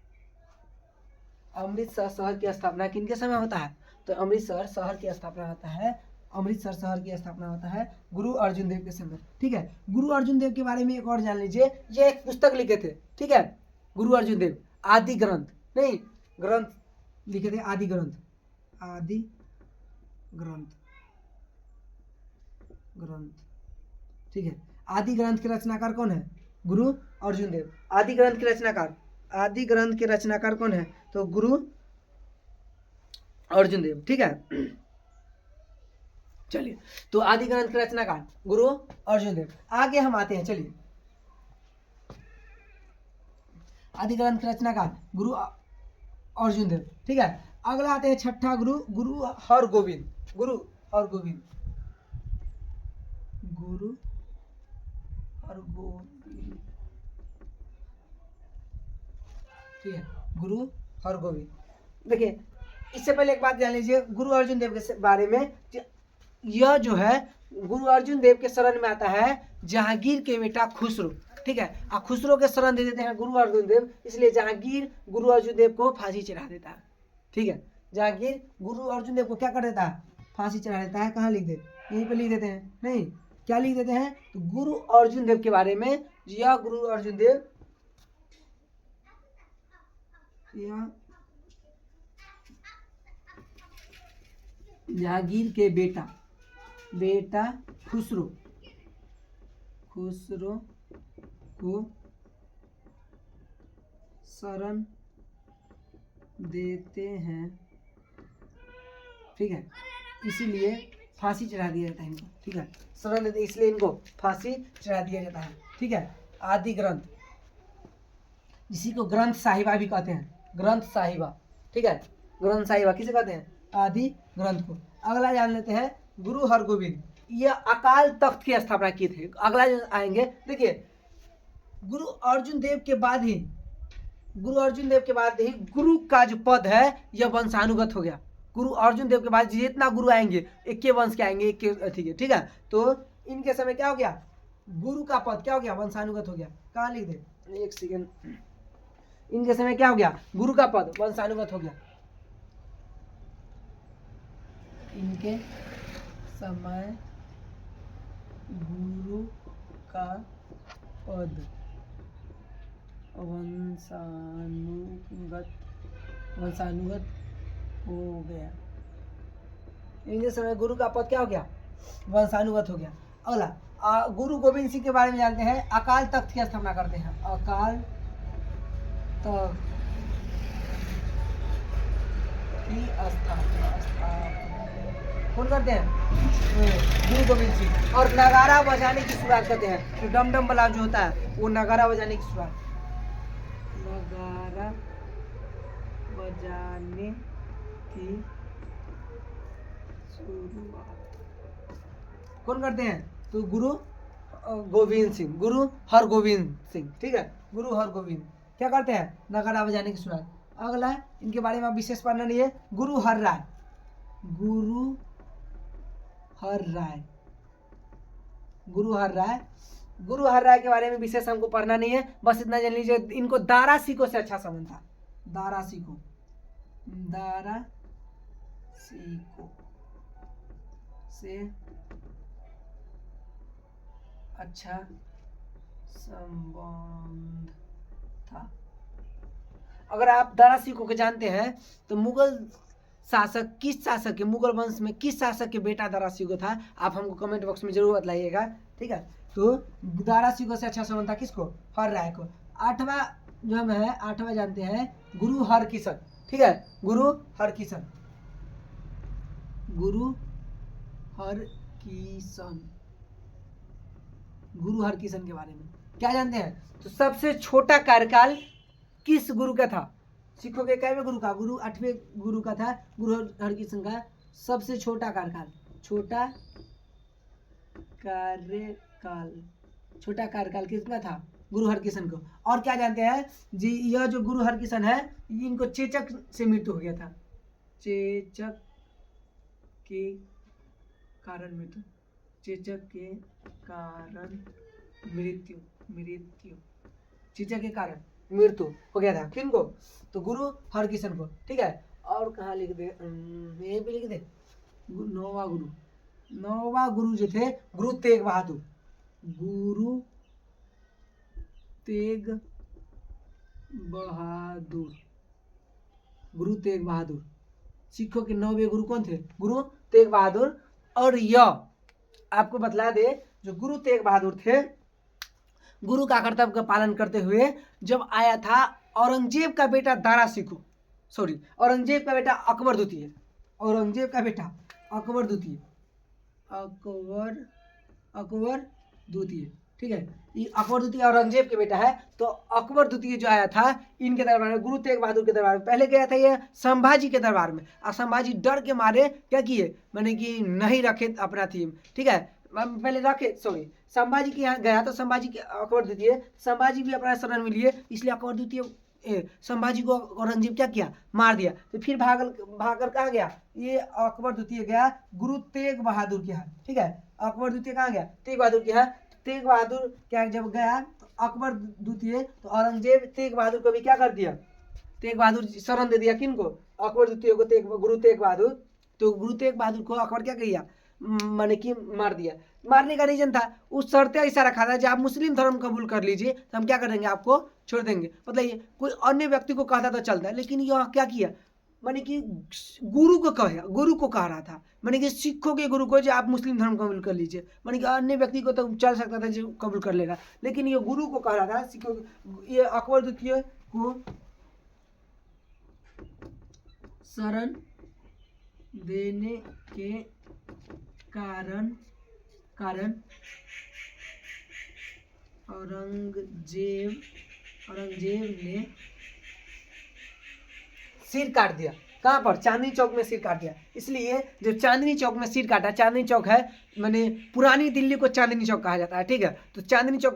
अमृतसर शहर की स्थापना किनके समय होता है? तो अमृतसर शहर की स्थापना होता है, अमृतसर शहर की स्थापना होता है गुरु अर्जुन देव के समय। ठीक है, गुरु अर्जुन देव के बारे में एक और जान लीजिए। ये एक पुस्तक लिखे थे। ठीक है, गुरु अर्जुन देव आदि ग्रंथ, नहीं ग्रंथ लिखे थे, आदि ग्रंथ, आदि ग्रंथ, ग्रंथ। ठीक है, आदि ग्रंथ के रचनाकार कौन है? गुरु अर्जुन देव। आदि ग्रंथ के रचनाकार, आदि ग्रंथ के रचनाकार कौन है? तो गुरु अर्जुन देव। ठीक है, चलिए, तो आदि ग्रंथ के रचनाकार गुरु अर्जुन देव। आगे हम आते हैं, चलिए, आदि ग्रंथ के रचनाकार गुरु अर्जुन देव। ठीक है, अगला आते हैं छठा गुरु, गुरु हरगोविंद। गुरु हरगोविंद, गुरु हरगोविंद। ठीक है, गुरु हरगोविंद। देखिए, इससे पहले एक बात जान लीजिए गुरु अर्जुन देव के बारे में। यह जो है गुरु अर्जुन देव के शरण में आता है जहांगीर के बेटा खुसरो। ठीक है, खुसरो के शरण दे देते हैं गुरु अर्जुन देव, इसलिए जहांगीर गुरु अर्जुन देव को फांसी चढ़ा देता है। ठीक है, जहांगीर गुरु अर्जुन देव को क्या कर देता है? फांसी चढ़ा देता है। कहाँ लिख दे? यहीं पे लिख देते हैं। नहीं, क्या लिख देते हैं? तो गुरु अर्जुन देव के बारे में, यह गुरु अर्जुन देव, यह जहांगीर के बेटा खुसरो को शरण देते हैं। ठीक है, इसीलिए फांसी चढ़ा दिया जाता है इनको। ठीक है, शरण देते इसलिए इनको फांसी चढ़ा दिया जाता है। ठीक है, आदि ग्रंथ, इसी को ग्रंथ साहिबा भी कहते हैं, ग्रंथ साहिबा। ठीक है, ग्रंथ साहिबा किसे कहते हैं? आदि ग्रंथ को। अगला जान लेते हैं गुरु हरगोविंद। यह अकाल तख्त की स्थापना की थी। अगला जो आएंगे, देखिए, गुरु अर्जुन देव के बाद ही, गुरु अर्जुन देव के बाद ही गुरु का जो पद है यह वंशानुगत हो गया। गुरु अर्जुन देव के बाद जितना गुरु आएंगे एक के वंश के आएंगे, एक के। ठीक है, ठीक है, तो इनके समय क्या हो गया? गुरु का पद क्या हो गया? वंशानुगत हो गया। कहाँ लिख दे? एक सेकेंड। इनके समय क्या हो गया? गुरु का पद वंशानुगत हो गया। इनके समय गुरु का पद वंशानुगत हो गया। इनके समय गुरु का पद क्या हो गया? वंशानुगत हो गया। अगला गुरु गोविंद सिंह के बारे में जानते हैं। अकाल तख्त की स्थापना करते हैं। अकाल तख्त की स्थापना कौन करते हैं? गुरु गोविंद सिंह। और नगारा बजाने की शुरुआत करते हैं। तो डम डम वाला जो होता है वो नगारा बजाने की शुरुआत, नगारा बजाने की शुरुआत कौन करते हैं? तो गुरु गोविंद सिंह, गुरु हरगोविंद सिंह। ठीक है, गुरु हरगोविंद क्या करते हैं? नगारा बजाने की शुरुआत। अगला है, इनके बारे में विशेष पढ़ना नहीं है, गुरु हर राय। गुरु हर राय, गुरु हर राय, गुरु हर राय के बारे में विशेष हमको पढ़ना नहीं है, बस इतना जान लीजिए इनको दारा सिको से अच्छा संबंध था। दारा सिको, दारा सिको से अच्छा संबंध था। अगर आप दारा सिको को जानते हैं तो मुगल शासक, किस शासक के, मुगल वंश में किस शासक के बेटा दारा शिकोह था, आप हमको कमेंट बॉक्स में जरूर बताइएगा। ठीक है, तो दारा शिकोह से अच्छा संबंध था किसको, हर राय को। आठवां जो हम है, आठवां जानते हैं गुरु हरकिशन। ठीक है, गुरु हरकिशन, गुरु हरकिशन, गुरु हरकिशन के बारे में क्या जानते हैं? तो सबसे छोटा कार्यकाल किस गुरु का था? सिखों के कैवे गुरु का? गुरु 8वें गुरु का था, गुरु हरकिशन का सबसे छोटा कार्यकाल, छोटा कार्यकाल, छोटा कार्यकाल किसका था? गुरु हरकिशन को। और क्या जानते हैं जी, यह जो गुरु हरकिशन है इनको चेचक से मृत्यु हो गया था, चेचक के कारण मृत्यु, चेचक के कारण मृत्यु, मृत्यु, चेचक के कारण मृत्यु हो गया था किनको? तो गुरु हरकिशन को। ठीक है, और कहाँ लिख दे, यहीं पे लिख दे, नौवा गुरु, नौवा गुरु जो थे गुरु तेग बहादुर, गुरु तेग बहादुर, गुरु तेग बहादुर। सिखों के 9वें गुरु कौन थे? गुरु तेग बहादुर। और यह आपको बतला दे, जो गुरु तेग बहादुर थे, गुरु का कर्तव्य का पालन करते हुए जब आया था औरंगजेब का बेटा दारा शिकोह, सॉरी औरंगजेब का बेटा अकबर द्वितीय, औरंगजेब का बेटा अकबर द्वितीय, अकबर, अकबर द्वितीय। ठीक है, ये अकबर द्वितीय औरंगजेब के बेटा है। तो अकबर द्वितीय जो आया था इनके दरबार में, गुरु तेग बहादुर के दरबार में पहले गया था ये संभाजी के दरबार में, और संभाजी डर के मारे क्या किए, मैंने कि नहीं रखे अपना थीम। ठीक है, पहले रखे, सॉरी संभाजी के यहाँ गया तो संभाजी के अकबर द्वितीय, संभाजी भी अपना शरण में लिए, इसलिए अकबर द्वितीय संभाजी को औरंगजेब क्या किया, मार दिया। तो फिर भागकर कहाँ गया, ये अकबर द्वितीय गया गुरु तेग बहादुर के यहाँ। ठीक है, अकबर द्वितीय कहाँ गया, तेग बहादुर के यहाँ। तेग बहादुर क्या जब गया तो अकबर द्वितीय, तो औरंगजेब तेग बहादुर को भी क्या कर दिया, तेग बहादुर शरण दे दिया किनको, अकबर द्वितीय को, गुरु तेग बहादुर। तो गुरु तेग बहादुर को अकबर क्या किया, माने कि मार दिया। मारने का रीजन था, उस शर्त ऐसा रखा था, जब आप मुस्लिम धर्म कबूल कर लीजिए तो हम क्या करेंगे, आपको छोड़ देंगे। मतलब ये कोई अन्य व्यक्ति को कहता तो चलता है, लेकिन यह क्या किया, माने कि गुरु को कह रहा था, माने कि सिखों के गुरु को, जो आप मुस्लिम धर्म कबूल कर लीजिए, माने कि अन्य व्यक्ति को तो चल सकता था जो कबूल कर लेगा, लेकिन ये गुरु को कह रहा था सिखों, ये अकबर द्वितीय को शरण देने के कारण औरंगजेब ने सिर काट दिया। कहाँ पर, चांदनी चौक में सिर काट दिया। इसलिए जो चांदनी चौक में सिर काटा, चांदनी चौक है मैंने पुरानी दिल्ली को चांदनी चौक कहा जाता है। ठीक है, तो चांदनी चौक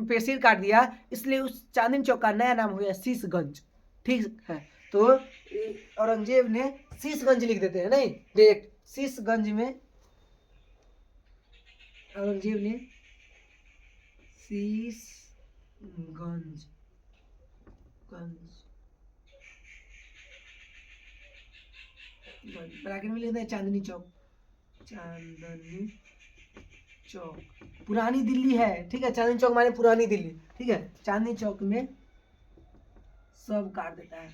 पे सिर काट दिया, इसलिए उस चांदनी चौक का नया नाम हुआ शीशगंज। ठीक है, तो औरंगजेब ने शीशगंज लिख देते हैं, नहीं डायरेक्ट शीशगंज में, औरंगजेब ने शीशगंज, ब्रैकेट में लिखते हैं चांदनी चौक, चांदनी चौक पुरानी दिल्ली है। ठीक है, चांदनी चौक माने पुरानी दिल्ली। ठीक है, चांदनी चौक में सब काट देता है,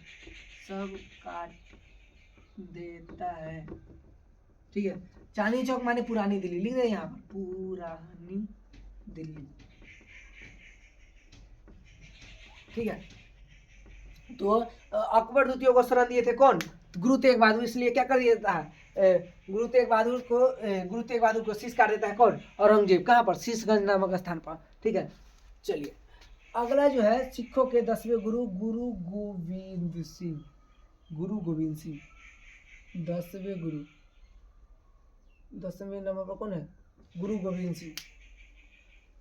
सब काट देता है। ठीक है, चांदनी चौक माने पुरानी दिल्ली, लिख दे यहाँ पर पुरानी दिल्ली। ठीक है, तो अकबर द्वितीय को शरण दिए थे कौन, गुरु तेग बहादुर। इसलिए क्या कर देता है, गुरु तेग बहादुर को शीश काट देता है कौन, औरंगजेब। कहाँ पर, शीशगंज नामक स्थान पर। ठीक है, चलिए अगला जो है सिखों के 10वें गुरु, गुरु गोविंद सिंह, गुरु गोविंद सिंह 10वें गुरु, 10वें नंबर पर कौन है, गुरु गोविंद सिंह।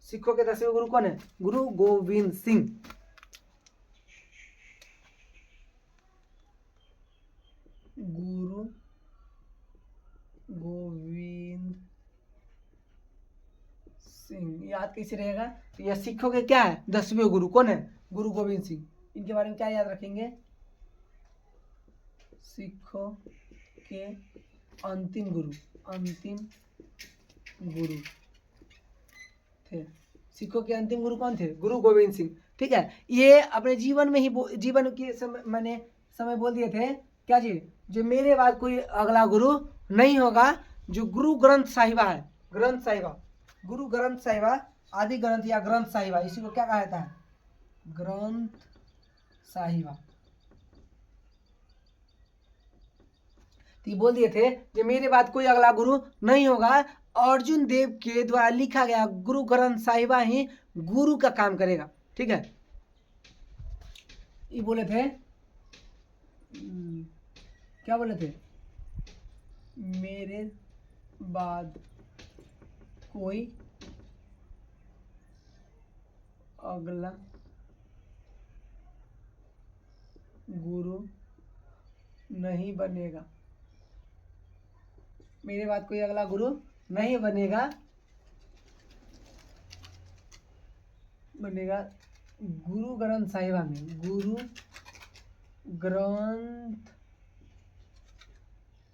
सिखों के 10वें गुरु कौन है, गुरु गोविंद सिंह। गुरु गोविंद सिंह याद कैसे रहेगा, तो यह सिखों के क्या है, 10वें गुरु कौन है, गुरु गोविंद सिंह। इनके बारे में क्या याद रखेंगे, सिखों के अंतिम गुरु थे। सिखों के अंतिम गुरु कौन थे, गुरु गोविंद सिंह। ठीक है, ये अपने जीवन में ही समय बोल दिए थे क्या चीज, जो मेरे बाद कोई अगला गुरु नहीं होगा, जो गुरु ग्रंथ साहिबा है, ग्रंथ साहिबा, गुरु ग्रंथ साहिबा, आदि ग्रंथ या ग्रंथ साहिबा, इसी को क्या कहा जाता है, ग्रंथ साहिबा। तो ये बोल दिए थे कि मेरे बाद कोई अगला गुरु नहीं होगा, अर्जुन देव के द्वारा लिखा गया गुरु ग्रंथ साहिबा ही गुरु का काम करेगा। ठीक है, ये बोले थे, क्या बोले थे, मेरे बाद कोई अगला गुरु नहीं बनेगा, मेरे बाद कोई अगला गुरु नहीं बनेगा, बनेगा गुरु ग्रंथ साहिबा में, गुरु ग्रंथ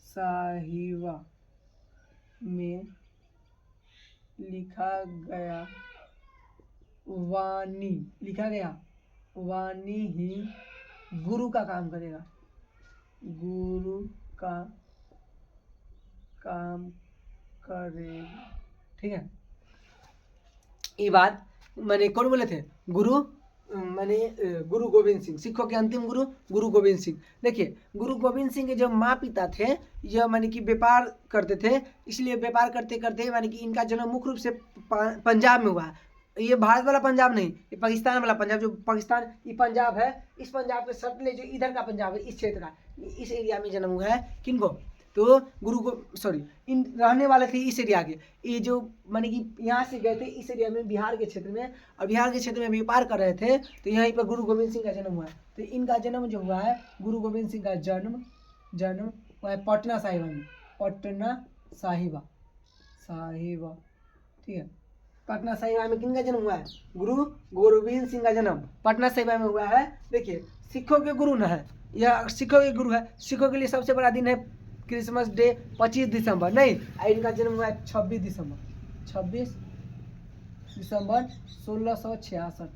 साहिबा में लिखा गया वाणी, लिखा गया वाणी ही गुरु का काम करेगा, गुरु का काम करेगा। ठीक है, ये बात मैंने कौन बोले थे, गुरु मैंने गुरु गोविंद सिंह, सिखों के अंतिम गुरु गुरु गोविंद सिंह। देखिए गुरु गोविंद सिंह के जो माँ पिता थे, यह माने कि व्यापार करते थे, इसलिए व्यापार करते करते माने कि इनका जन्म मुख्य रूप से पंजाब में हुआ है। ये भारत वाला पंजाब नहीं, ये पाकिस्तान वाला पंजाब, जो पाकिस्तान ये पंजाब है, इस पंजाब के सटले जो इधर का पंजाब है, इस क्षेत्र का, इस एरिया में जन्म हुआ है। किनको, तो गुरु को सॉरी इन रहने वाले थे इस एरिया के, ये जो माने कि यहाँ से गए थे इस एरिया में, बिहार के क्षेत्र में, और बिहार के क्षेत्र में व्यापार कर रहे थे, तो यहीं पर गुरु गोविंद सिंह का जन्म हुआ है। तो इनका जन्म जो हुआ है, गुरु गोविंद सिंह का जन्म हुआ है पटना साहिबा में, पटना साहिबा, साहिबा। ठीक है, पटना साहिबा में किनका जन्म हुआ है, गुरु गोविंद सिंह का जन्म पटना साहिबा में हुआ है। देखिए सिखों के गुरु न है, यह सिखों के गुरु है, सिखों के लिए सबसे बड़ा दिन है क्रिसमस डे 25 दिसंबर, नहीं इनका जन्म हुआ है 26 दिसंबर, 26 दिसंबर 1666,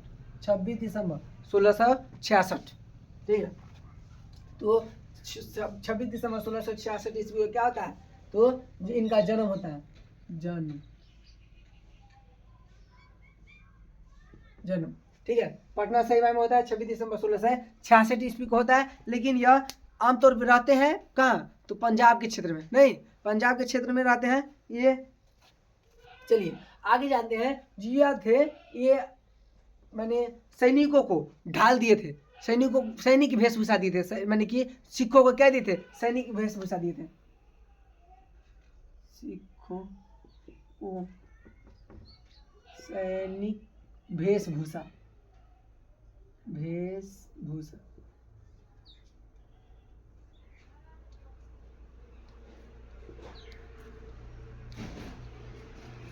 26 दिसंबर 1666। ठीक है, तो 26 दिसंबर 1666 ईस्वी को क्या होता है, तो जो इनका जन्म होता है, जन्म। ठीक है, पटना साहिबा में होता है 26 दिसंबर 1666 ईस्वी को होता है, लेकिन यह आमतौर पर रहते हैं कहाँ, तो पंजाब के क्षेत्र में, नहीं पंजाब के क्षेत्र में रहते हैं ये। चलिए आगे जानते हैं, जिया थे ये मैंने सैनिकों को ढाल दिए थे, सैनिकों सैनिक की वेशभूषा दिए थे, मैंने कि सिखों को क्या दिए थे, सैनिक वेशभूषा दिए थे, सिखों को सैनिक वेशभूषा, वेशभूषा।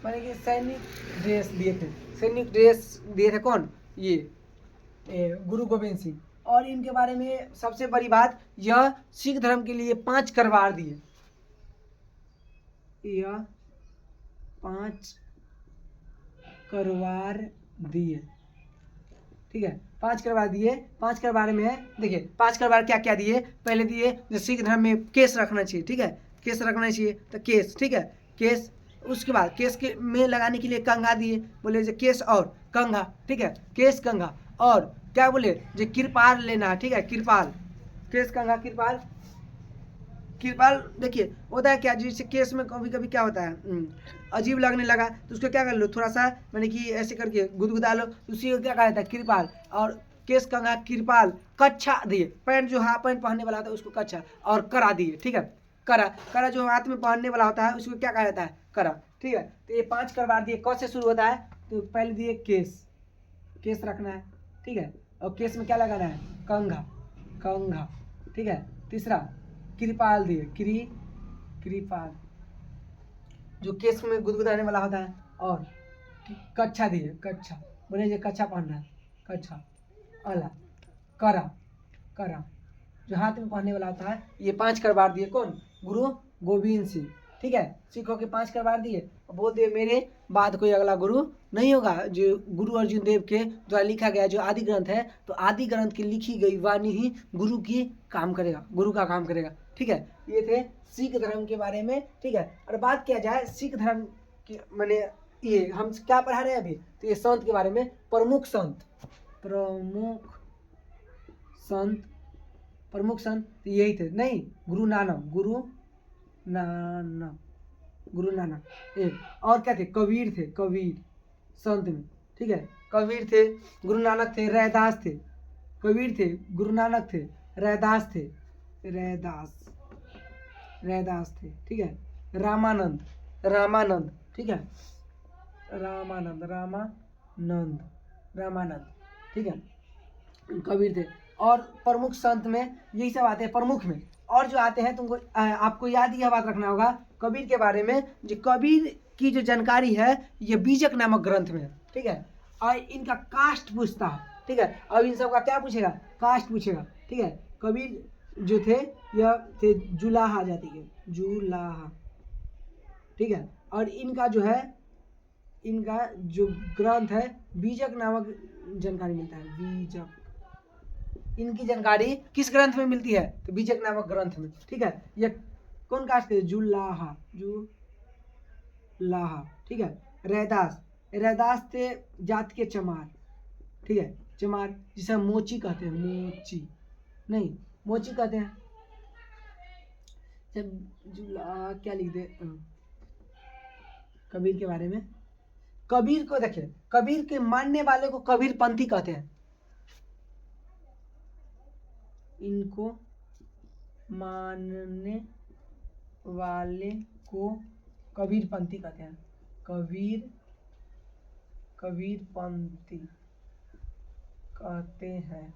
माने कि सैनिक ड्रेस दिए थे, सैनिक ड्रेस दिए थे कौन, ये गुरु गोविंद सिंह। और इनके बारे में सबसे बड़ी बात, यह सिख धर्म के लिए 5 करवार दिए, यह 5 करवार दिए। ठीक है, 5 करवार दिए, 5 करवार में है, देखिए 5 करवार क्या क्या दिए। पहले दिए जो सिख धर्म में केस रखना चाहिए, ठीक है, केस रखना चाहिए, तो केस, ठीक है, केस। उसके बाद केस के में लगाने के लिए कंघा दिए, बोले जो केस और कंघा, ठीक है, केस कंघा। और क्या बोले, जो कृपाल लेना है, ठीक है, कृपाल, केस कंघा कृपाल। कृपाल देखिए होता है क्या, जैसे केस में कभी कभी क्या होता है, अजीब लगने लगा तो उसको क्या कर लो, थोड़ा सा मैंने कि ऐसे करके गुदगुदा लो, उसी को क्या कहा जाता है, कृपाल। और केस कंघा कृपाल, कच्छा दिए, पैंट जो हाफ पैंट पहनने वाला होता है उसको कच्छा, और करा दिए, ठीक है, करा, करा जो हाथ में पहनने वाला होता है उसको क्या कहा जाता है, करा। ठीक है, तो ये 5 करवार दिए। कौन से शुरू होता है, तो पहले दिए केस, केस रखना है, ठीक है, और केस में क्या लगाना है, कंघा, कंघा, ठीक है। तीसरा कृपाल दिए, कृपाल जो केस में गुदगुदाने वाला होता है। और कच्छा दिए, कच्छा बोले जो कच्छा पहनना है, कच्छा। अला, करा, करा जो हाथ में पहनने वाला होता है। ये 5 करवार दिए कौन, गुरु गोविंद सिंह। ठीक है, सिखों के 5 करवार दिए, बोल दिए मेरे बाद कोई अगला गुरु नहीं होगा। जो गुरु अर्जुन देव के द्वारा लिखा गया जो आदि ग्रंथ है, तो आदि ग्रंथ की लिखी गई वाणी ही गुरु की काम करेगा, गुरु का काम करेगा। ठीक है, ये थे सिख धर्म के बारे में। ठीक है, और बात किया जाए सिख धर्म की, मैंने ये हम क्या पढ़ा रहे हैं अभी, तो ये संत के बारे में। प्रमुख संत तो यही थे, नहीं, गुरु नानक एक, और क्या थे, कबीर संत में। ठीक है, कबीर थे, गुरु नानक थे, रैदास थे। कबीर थे, गुरु नानक थे, रैदास थे, रैदास थे। ठीक है, रामानंद। ठीक है, रामानंद। ठीक है, कबीर थे। और प्रमुख संत में यही सब आते हैं, प्रमुख में। और जो आते हैं तुमको आपको याद यह बात रखना होगा कबीर के बारे में, जो कबीर की जो जानकारी है ये बीजक नामक ग्रंथ में है। ठीक है, और इनका कास्ट पूछता है। ठीक है, अब इन सब का क्या पूछेगा, कास्ट पूछेगा। ठीक है, कबीर जो थे यह थे जुलाहा जाति के, जुलाहा। ठीक है, और इनका जो ग्रंथ है बीजक नामक जानकारी मिलता है, बीजक। इनकी जानकारी किस ग्रंथ में मिलती है, तो बीजक नामक ग्रंथ में। ठीक है, ये कौन कास्ट थे, जुलाहा। ठीक है, रैदास थे जात के चमार। ठीक है, चमार जिसे मोची कहते हैं, मोची कहते हैं। जब क्या लिख दे कबीर के बारे में, कबीर को देखिए, कबीर के मानने वाले को कबीर पंथी कहते हैं। इनको मानने वाले को कबीर पंथी कहते हैं, कबीर पंथी कहते हैं।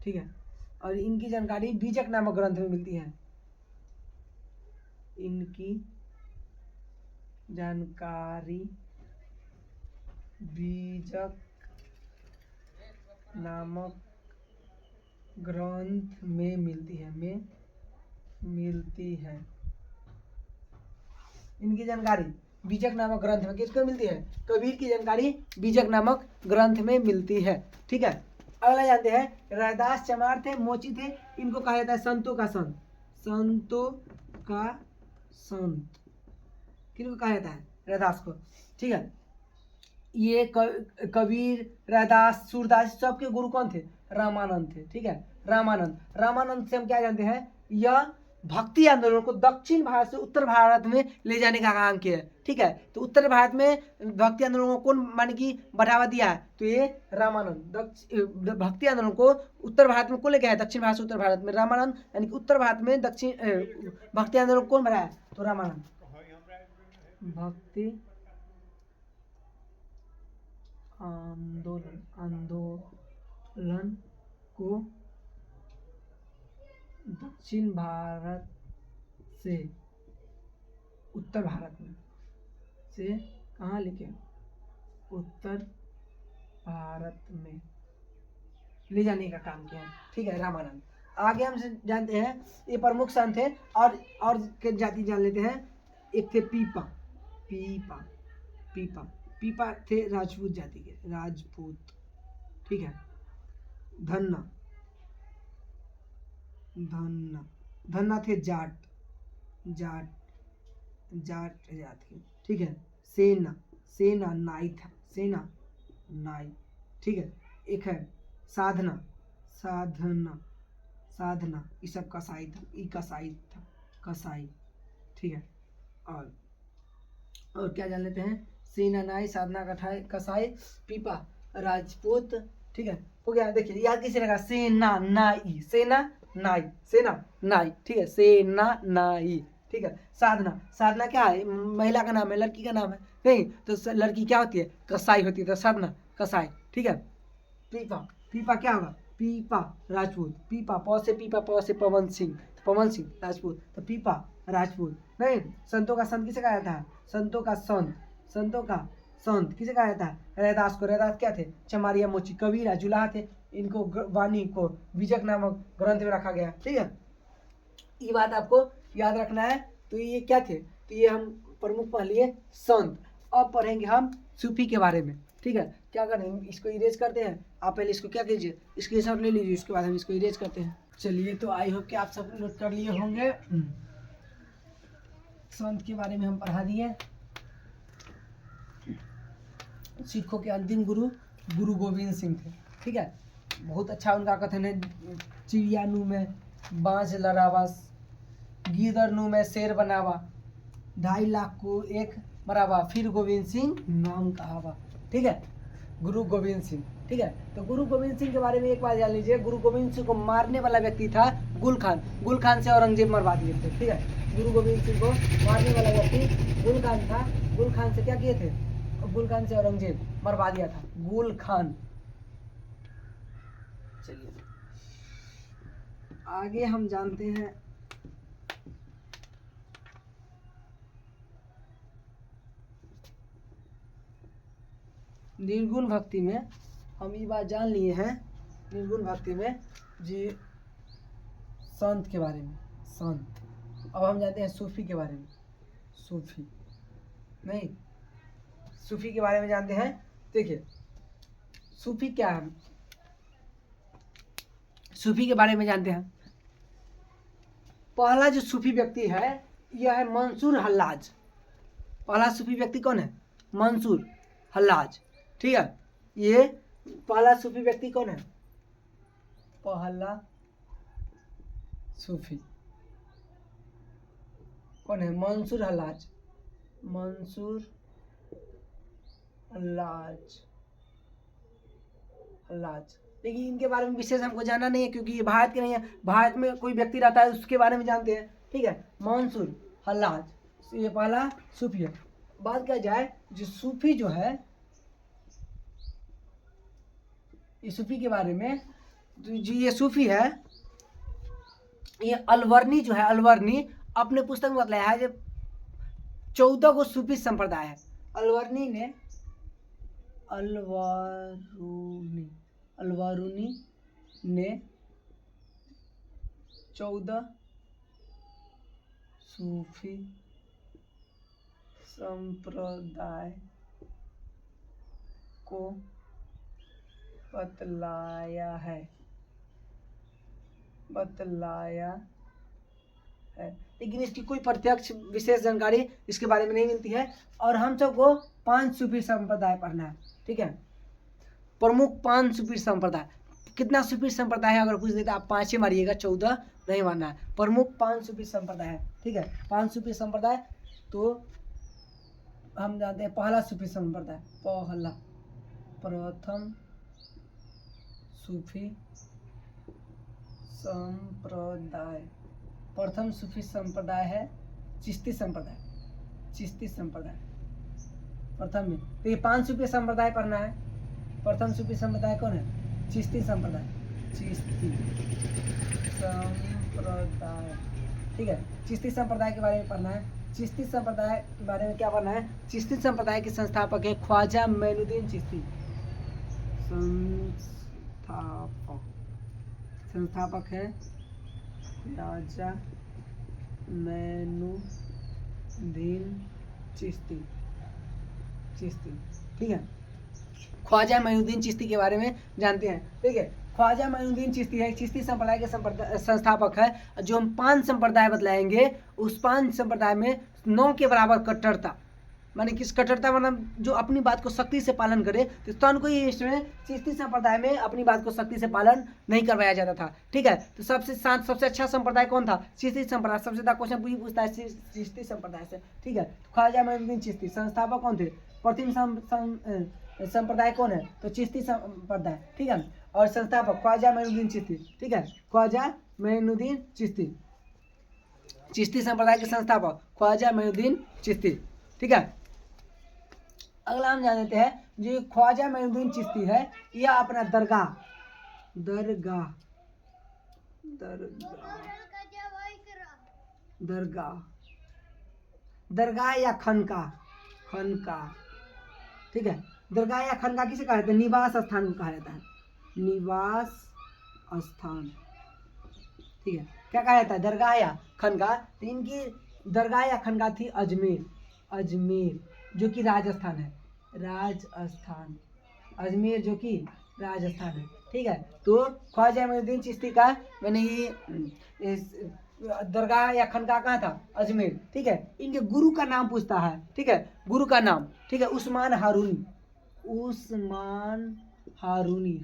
ठीक है, और इनकी जानकारी बीजक नामक ग्रंथ में मिलती है। इनकी जानकारी बीजक नामक ग्रंथ में मिलती है, इनकी जानकारी बीजक नामक ग्रंथ में किसको मिलती है, कबीर की जानकारी बीजक नामक ग्रंथ में मिलती है। ठीक है, अगला जानते हैं, रैदास चमार थे, मोची थे, इनको कहा जाता है संतों का संत। किनको कहा जाता है, रैदास को। ठीक है, ये कबीर, रैदास, सूरदास सबके गुरु कौन थे, रामानंद थे। ठीक है, रामानंद से हम क्या जानते हैं, यह भक्ति आंदोलन को दक्षिण भारत से उत्तर भारत में ले जाने का काम किया है। ठीक है, तो उत्तर भारत में भक्ति आंदोलन को कौन मान की बढ़ावा दिया है, तो ये रामानंद। भक्ति आंदोलन को उत्तर भारत में कौन लेके आया, दक्षिण भारत से उत्तर भारत में रामानंद, यानी कि उत्तर भारत में भक्ति आंदोलन कौन बढ़ाया, तो रामानंद। भक्ति आंदोलन को दक्षिण भारत से उत्तर भारत में से कहाँ लेके, उत्तर भारत में ले जाने का काम किया। ठीक है, रामानंद। आगे हम जानते हैं, ये प्रमुख संत थे। और के जाति जान लेते हैं। एक थे पीपा थे राजपूत जाति के, ठीक है, धन्ना थे जाट जाति। ठीक है, सेना नाई था, ठीक है। एक है साधना ये सब कसाई था, ठीक है। और क्या जान लेते हैं, सेना नाई, साधना कसाई, पीपा राजपूत। ठीक है, हो गया। देखिए याद कैसे लगा, सेना नाई, ठीक है, सेना नाई। ठीक है, साधना क्या है, महिला का नाम है, लड़की का नाम है नहीं, तो लड़की क्या होती है, कसाई होती है, तो साधना कसाई। ठीक है, पीपा क्या होगा, पीपा राजपूत, प से पवन सिंह राजपूत, तो पीपा राजपूत। नहीं, संतों का संत किसे कहा जाता है, संतों का संत किसे कहा जाता है, रैदास को। रैदास क्या थे, चमारिया मोची, कबीर जुलाहा थे। इनको वाणी को बीजक नामक ग्रंथ में रखा गया। ठीक है, ये बात आपको याद रखना है। तो ये क्या थे, तो ये हम प्रमुख पढ़ लिए संत। अब पढ़ेंगे हम सूफी के बारे में, ठीक है। क्या करेंगे, इसको इरेज करते हैं। आप पहले इसको क्या कीजिए, स्क्रीनशॉट ले लीजिए, उसके बाद हम इसको इरेज करते हैं। चलिए, तो आई होप कि आप सब नोट कर लिए होंगे। संत के बारे में हम पढ़ा दिए। सिखों के अंतिम गुरु गुरु गोविंद सिंह थे, ठीक है। बहुत अच्छा उनका कथन है, चिड़िया नु में बाँझ लड़ावा, गीदड़ नु में शेर बनावा, 2.5 लाख को एक मरावा, फिर गोविंद सिंह नाम कहावा, ठीक है। गुरु गोविंद सिंह, ठीक है। तो गुरु गोविंद सिंह के बारे में एक बात जान लीजिए, गुरु गोविंद सिंह को मारने वाला व्यक्ति था गुल खान। गुल खान से औरंगजेब मरवा दिए थे, ठीक है। गुरु गोविंद सिंह को मारने वाला व्यक्ति गुल खान था। गुल खान से क्या किए थे, गुल खान से औरंगजेब मरवा दिया था, गुल खान। चलिए आगे हम जानते हैं निर्गुण भक्ति में। हम ये बात जान लिए हैं निर्गुण भक्ति में जी संत के बारे में, संत। अब हम जानते हैं सूफी के बारे में। सूफी नहीं, सूफी के बारे में जानते हैं। देखिए सूफी क्या है, सूफी के बारे में जानते हैं। पहला जो सूफी व्यक्ति है यह है मंसूर हल्लाज। पहला सूफी व्यक्ति कौन है, मंसूर हल्लाज, ठीक है। ये पहला सूफी व्यक्ति कौन है, पहला सूफी कौन है, मंसूर हल्लाज, मंसूर हल्लाज, हल्लाज। लेकिन इनके बारे में विशेष हमको जानना नहीं है, क्योंकि ये भारत के नहीं है। भारत में कोई व्यक्ति रहता है उसके बारे में जानते हैं, ठीक है। मंसूर हल्लाज, ये पहला सूफी है। बात किया जाए जो सूफी जो है, ये सूफी के बारे में, जी ये सूफी है, ये अलवर्नी जो है, अलवर्नी अपने पुस्तक में बताया है जब 14 को सूफी संप्रदाय है। अलवर्नी ने अलवारूनी ने 14 सूफी संप्रदाय को बतलाया है, लेकिन इसकी कोई प्रत्यक्ष विशेष जानकारी इसके बारे में नहीं मिलती है। और हम सबको 5 सूफी संप्रदाय पढ़ना है, ठीक है। प्रमुख 5 सूफी संप्रदाय। कितना सूफी संप्रदाय है अगर पूछ देता आप 5 ही मारिएगा, 14 नहीं मानना है। प्रमुख 5 सूफी संप्रदाय है, ठीक है। 5 सूफी संप्रदाय तो हम जानते हैं पहला सूफी संप्रदाय, पहला प्रथम सूफी संप्रदाय, प्रथम सूफी संप्रदाय है चिश्ती संप्रदाय, चिश्ती संप्रदाय प्रथम में। तो ये 5 सूफी संप्रदाय पढ़ना है। प्रथम सूफी संप्रदाय कौन है, चिश्ती संप्रदाय, चिश्ती संप्रदाय, ठीक है। चिश्ती संप्रदाय के बारे में पढ़ना है। चिश्ती संप्रदाय के बारे में क्या पढ़ना है, चिश्ती संप्रदाय के संस्थापक है ख्वाजा मोइनुद्दीन चिश्ती। संस्थापक है ख्वाजा मोइनुद्दीन चिश्ती, ठीक है। ख्वाजा मोइनुद्दीन चिश्ती के बारे में जानते हैं, ठीक है। ख्वाजा मोइनुद्दीन चिश्ती है, चिश्ती संप्रदाय के संस्थापक है। जो हम 5 संप्रदाय बतलाएंगे, उस 5 संप्रदाय में 9 के बराबर कट्टरता, माने किस कट्टरता, मतलब जो अपनी बात को सख्ती से पालन करे। तो तन को ये इसमें चिश्ती संप्रदाय में अपनी बात को सख्ती से पालन नहीं करवाया जाता था, ठीक है। तो सबसे शांत, सबसे अच्छा संप्रदाय कौन था, चिश्ती संप्रदाय। सबसे ज़्यादा क्वेश्चन पूछता है चिश्ती संप्रदाय से, ठीक है। ख्वाजा मोइनुद्दीन चिश्ती। संस्थापक कौन थे, प्रथम संप्रदाय कौन है, तो चिश्ती संप्रदाय, ठीक है। और संस्थापक ख्वाजा मोइनुद्दीन चिश्ती, ठीक है। ख्वाजा मोइनुद्दीन चिश्ती, चिश्ती संप्रदाय के संस्थापक ख्वाजा मोइनुद्दीन चिश्ती, ठीक है। अगला हम जान लेते हैं जो ख्वाजा मोइनुद्दीन चिश्ती है, यह अपना दरगाह या खनका, ठीक है। दरगाह या खनका किसे कहा जाता है, निवास स्थान को कहा जाता है, निवास स्थान, ठीक है। क्या कहा जाता है, दरगाह या खनका। तो इनकी दरगाह या खनका थी अजमेर, अजमेर जो कि राजस्थान है, राजस्थान, अजमेर जो कि राजस्थान है। ठीक है, तो ख्वाजा मोइनुद्दीन चिश्ती का मैंने ये दरगाह या खनका कहाँ था, अजमेर। ठीक है, इनके गुरु का नाम पूछता है। ठीक है, गुरु का नाम, ठीक है, उस्मान हारूनी, उस्मान हारूनी,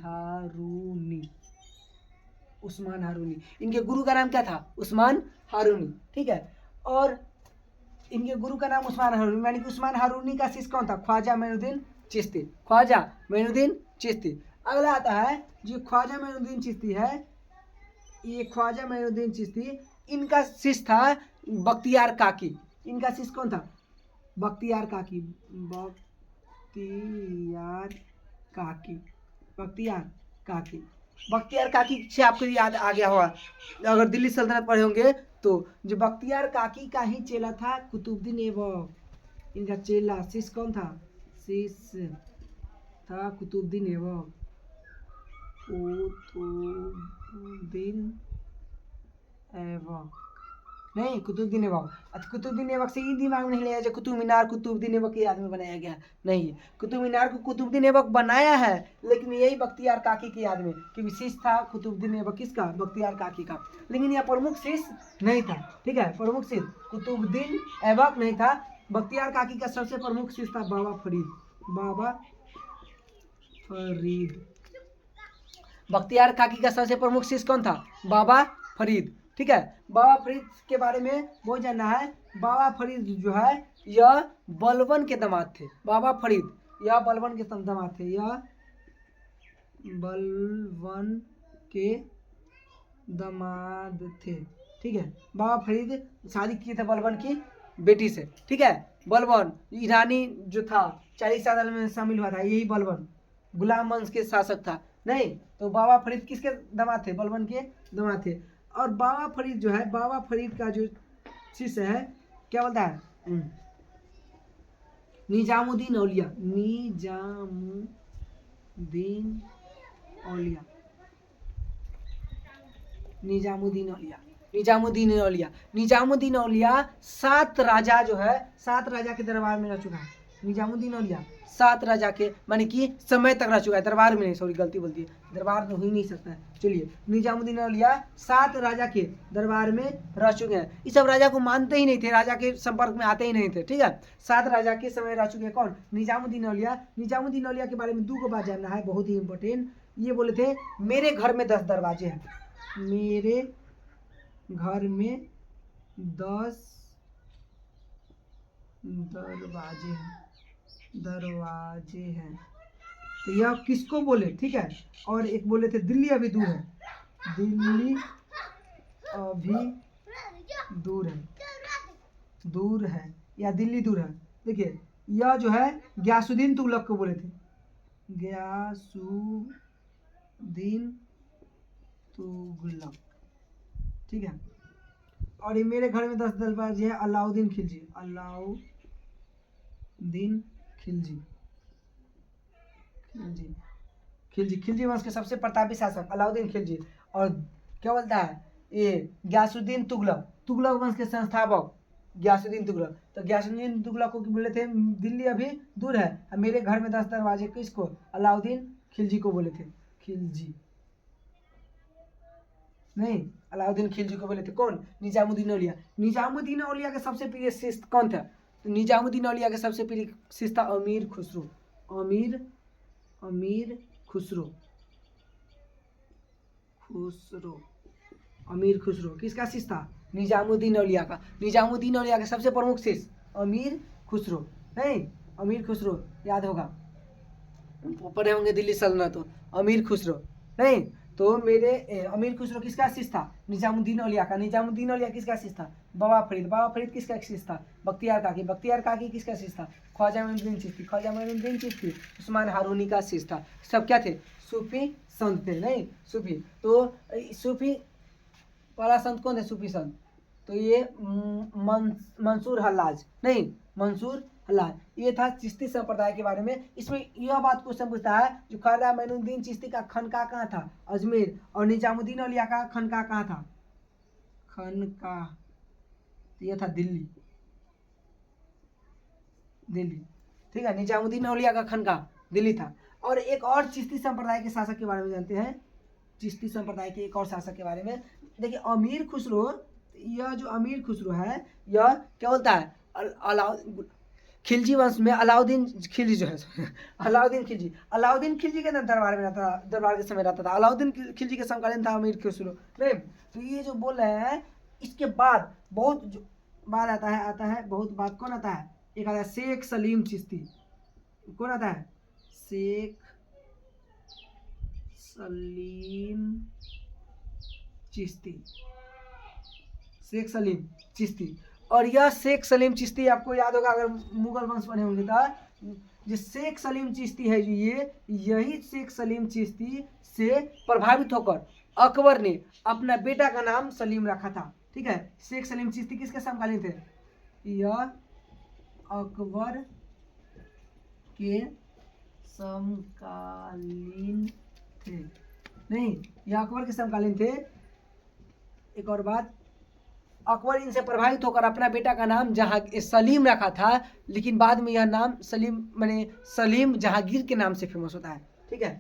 उस्मान हारूनी। इनके गुरु का नाम क्या था, उस्मान हारूनी। ठीक है, और इनके गुरु का नाम उस्मान हारूनी, यानी कि उस्मान हारूनी का शिष्य कौन था, ख्वाजा मोइनुद्दीन चिश्ती, ख्वाजा मोइनुद्दीन चिश्ती। अगला आता है जो ख्वाजा मोइनुद्दीन चिश्ती है, ये ख्वाजा मोइनुद्दीन चिश्ती, इनका शिष्य था बख्तियार काकी। इनका शिष्य कौन था, बख्तियार काकी, बख्तियार काकी, बख्तियार काकी। बख्तियार काकी से आपको याद आ गया होगा अगर दिल्ली सल्तनत पढ़े होंगे तो, जो बख्तियार काकी का ही चेला था कुतुबुद्दीन ऐबक। इनका चेला शिष्य कौन था, शिष्य था कुतुबुद्दीन ऐबक, कुतुबुद्दीन ऐबक, नहीं कुतुबुद्दीन ऐबक। अच्छा, कुतुबुद्दीन ऐबक से ये दिमाग में नहीं लिया जो कुतुब मीनार कुतुबुद्दीन ऐबक के याद में बनाया गया, नहीं, कुतुब मीनार को कुतुबुद्दीन ऐबक बनाया है, लेकिन यही बख्तियार काकी की याद में, कि विशेष था कुतुबुद्दीन ऐबक किसका, बख्तियार काकी का, लेकिन यह प्रमुख शिष्य नहीं था। ठीक है, प्रमुख शिष्य कुतुबुद्दीन ऐबक नहीं था, बख्तियार काकी का सबसे प्रमुख शिष्य था बाबा फरीद, बाबा फरीद। बख्तियार काकी का सबसे प्रमुख शिष्य कौन था, बाबा फरीद। ठीक है, बाबा फरीद के बारे में बहुत जानना है। बाबा फरीद जो है यह बलबन के दामाद थे, बाबा फरीद यह बलबन के दामाद थे, यह बलबन के दामाद थे। ठीक है, बाबा फरीद शादी किए थे बलबन की बेटी से। ठीक है, बलबन ईरानी जो था 40 साल में शामिल हुआ था, यही बलबन गुलाम वंश के शासक था, नहीं, तो बाबा फरीद किसके दामाद थे, बलबन के दामाद थे। और बाबा फरीद जो है, बाबा फरीद का जो शिष्य है क्या बोलता है, निजामुद्दीन औलिया, निजामुद्दीन औलिया, निजामुद्दीन औलिया, निजामुद्दीन औलिया। निजामुद्दीन औलिया 7 राजा जो है, 7 राजा के दरबार में रह चुका है। निजामुद्दीन औलिया 7 राजा के माने कि समय तक रह चुका है, दरबार में नहीं, सॉरी गलती बोलती है, दरबार में हो ही नहीं सकता है। चलिए, निजामुद्दीन औलिया 7 राजा के दरबार में रह चुके हैं। इस सब राजा को मानते ही नहीं थे, राजा के संपर्क में आते ही नहीं थे। ठीक है, 7 राजा के समय रह चुके हैं कौन, निजामुद्दीन औलिया। निजामुद्दीन औलिया के बारे में 2 बात जानना है, बहुत ही इंपॉर्टेंट। ये बोले थे मेरे घर में 10 दरवाजे हैं, मेरे घर में 10 दरवाजे हैं, तो यह किसको बोले, ठीक है। और एक बोले थे दिल्ली अभी दूर है, दिल्ली अभी दूर है या दिल्ली दूर है। देखिए, यह जो है गयासुद्दीन तुगलक को बोले थे, गयासुद्दीन तुगलक। ठीक है, और ये मेरे घर में 10 दरवाजे है, अलाउद्दीन खिलजी, अलाउद्दीन खिलजी, खिलजी वंश के सबसे प्रतापी शासक अलाउद्दीन खिलजी। और क्या बोलता है ये गयासुद्दीन तुगलक, तुगलक वंश के संस्थापक गयासुद्दीन तुगलक। तो गयासुद्दीन तुगलक को बोले थे दिल्ली अभी दूर है, मेरे घर में 10 दरवाजे, किसको, अलाउद्दीन खिलजी को बोले थे, खिलजी नहीं, अलाउद्दीन खिलजी को बोले थे कौन, निजामुद्दीन औलिया। निजामुद्दीन औलिया के सबसे प्रिय शिष्य कौन था, तो निजामुद्दीन औलिया के सबसे प्रिय शिष्य था अमीर खुसरो, अमीर खुसरो, अमीर खुसरो किसका शिष्य था, निजामुद्दीन औलिया का। निजामुद्दीन औलिया के सबसे प्रमुख शिष्य अमीर खुसरो, नहीं, अमीर खुसरो याद होगा, पढ़े होंगे दिल्ली सल्तनत, तो अमीर खुसरो नहीं, तो मेरे अमीर खुसरो किसका शिष्य था, निजामुद्दीन औलिया का। निजामुद्दीन औलिया किसका शिष्य था, बाबा फरीद, बाबा फरीद किसका शिष्य था, बख्तियार काकी, बख्तियार काकी किसका शिष्य था, ख्वाजा मोइनुद्दीन चिश्ती, ख्वाजा मोइनुद्दीन चिश्ती उस्मान हारूनी का शिष्य था। सब क्या थे, सूफी संत थे, नहीं, सूफी। तो सूफी वाला संत कौन है, सूफी संत, तो ये मंसूर हल्लाज, नहीं, मंसूर हल्लाज, ये था चिश्ती संप्रदाय के बारे में। इसमें यह बात क्वेश्चन पूछता है जो ख्वाजा मोइनुद्दीन चिश्ती का खनका कहाँ था, अजमेर, और निजामुद्दीन औलिया का खनका कहाँ था, खनका, तो यह था दिल्ली, दिल्ली, ठीक है। निजामुद्दीन औलिया का खनका दिल्ली था। और एक और चिश्ती संप्रदाय के शासक के बारे में जानते हैं, चिश्ती संप्रदाय के एक और शासक के बारे में। देखिए अमीर खुसरो, यह जो अमीर खुसरो है यह क्या बोलता है, खिलजी वंश में अलाउद्दीन खिलजी जो है अलाउद्दीन खिलजी के दरबार में रहता, दरबार के समय रहता था। अलाउद्दीन खिलजी के समकालीन था अमीर खुसरो, नहीं। तो ये जो बोल रहे हैं, इसके बाद बहुत जो बाद आता है बहुत बाद कौन आता है, एक आता है शेख सलीम चिश्ती। कौन आता है, शेख सलीम चिश्ती, शेख सलीम चिश्ती। और यह शेख सलीम चिश्ती आपको याद होगा अगर मुगल वंश बने होंगे तो, जो शेख सलीम चिश्ती है ये, यही शेख सलीम चिश्ती से प्रभावित होकर अकबर ने अपना बेटा का नाम सलीम रखा था, ठीक है। शेख सलीम चिश्ती किसके समकालीन थे, यह अकबर के समकालीन थे, नहीं यह अकबर के समकालीन थे। एक और बात, अकबर इनसे प्रभावित होकर अपना बेटा का नाम सलीम रखा था, लेकिन बाद में यह नाम सलीम माने सलीम जहांगीर के नाम से फेमस होता है, ठीक है।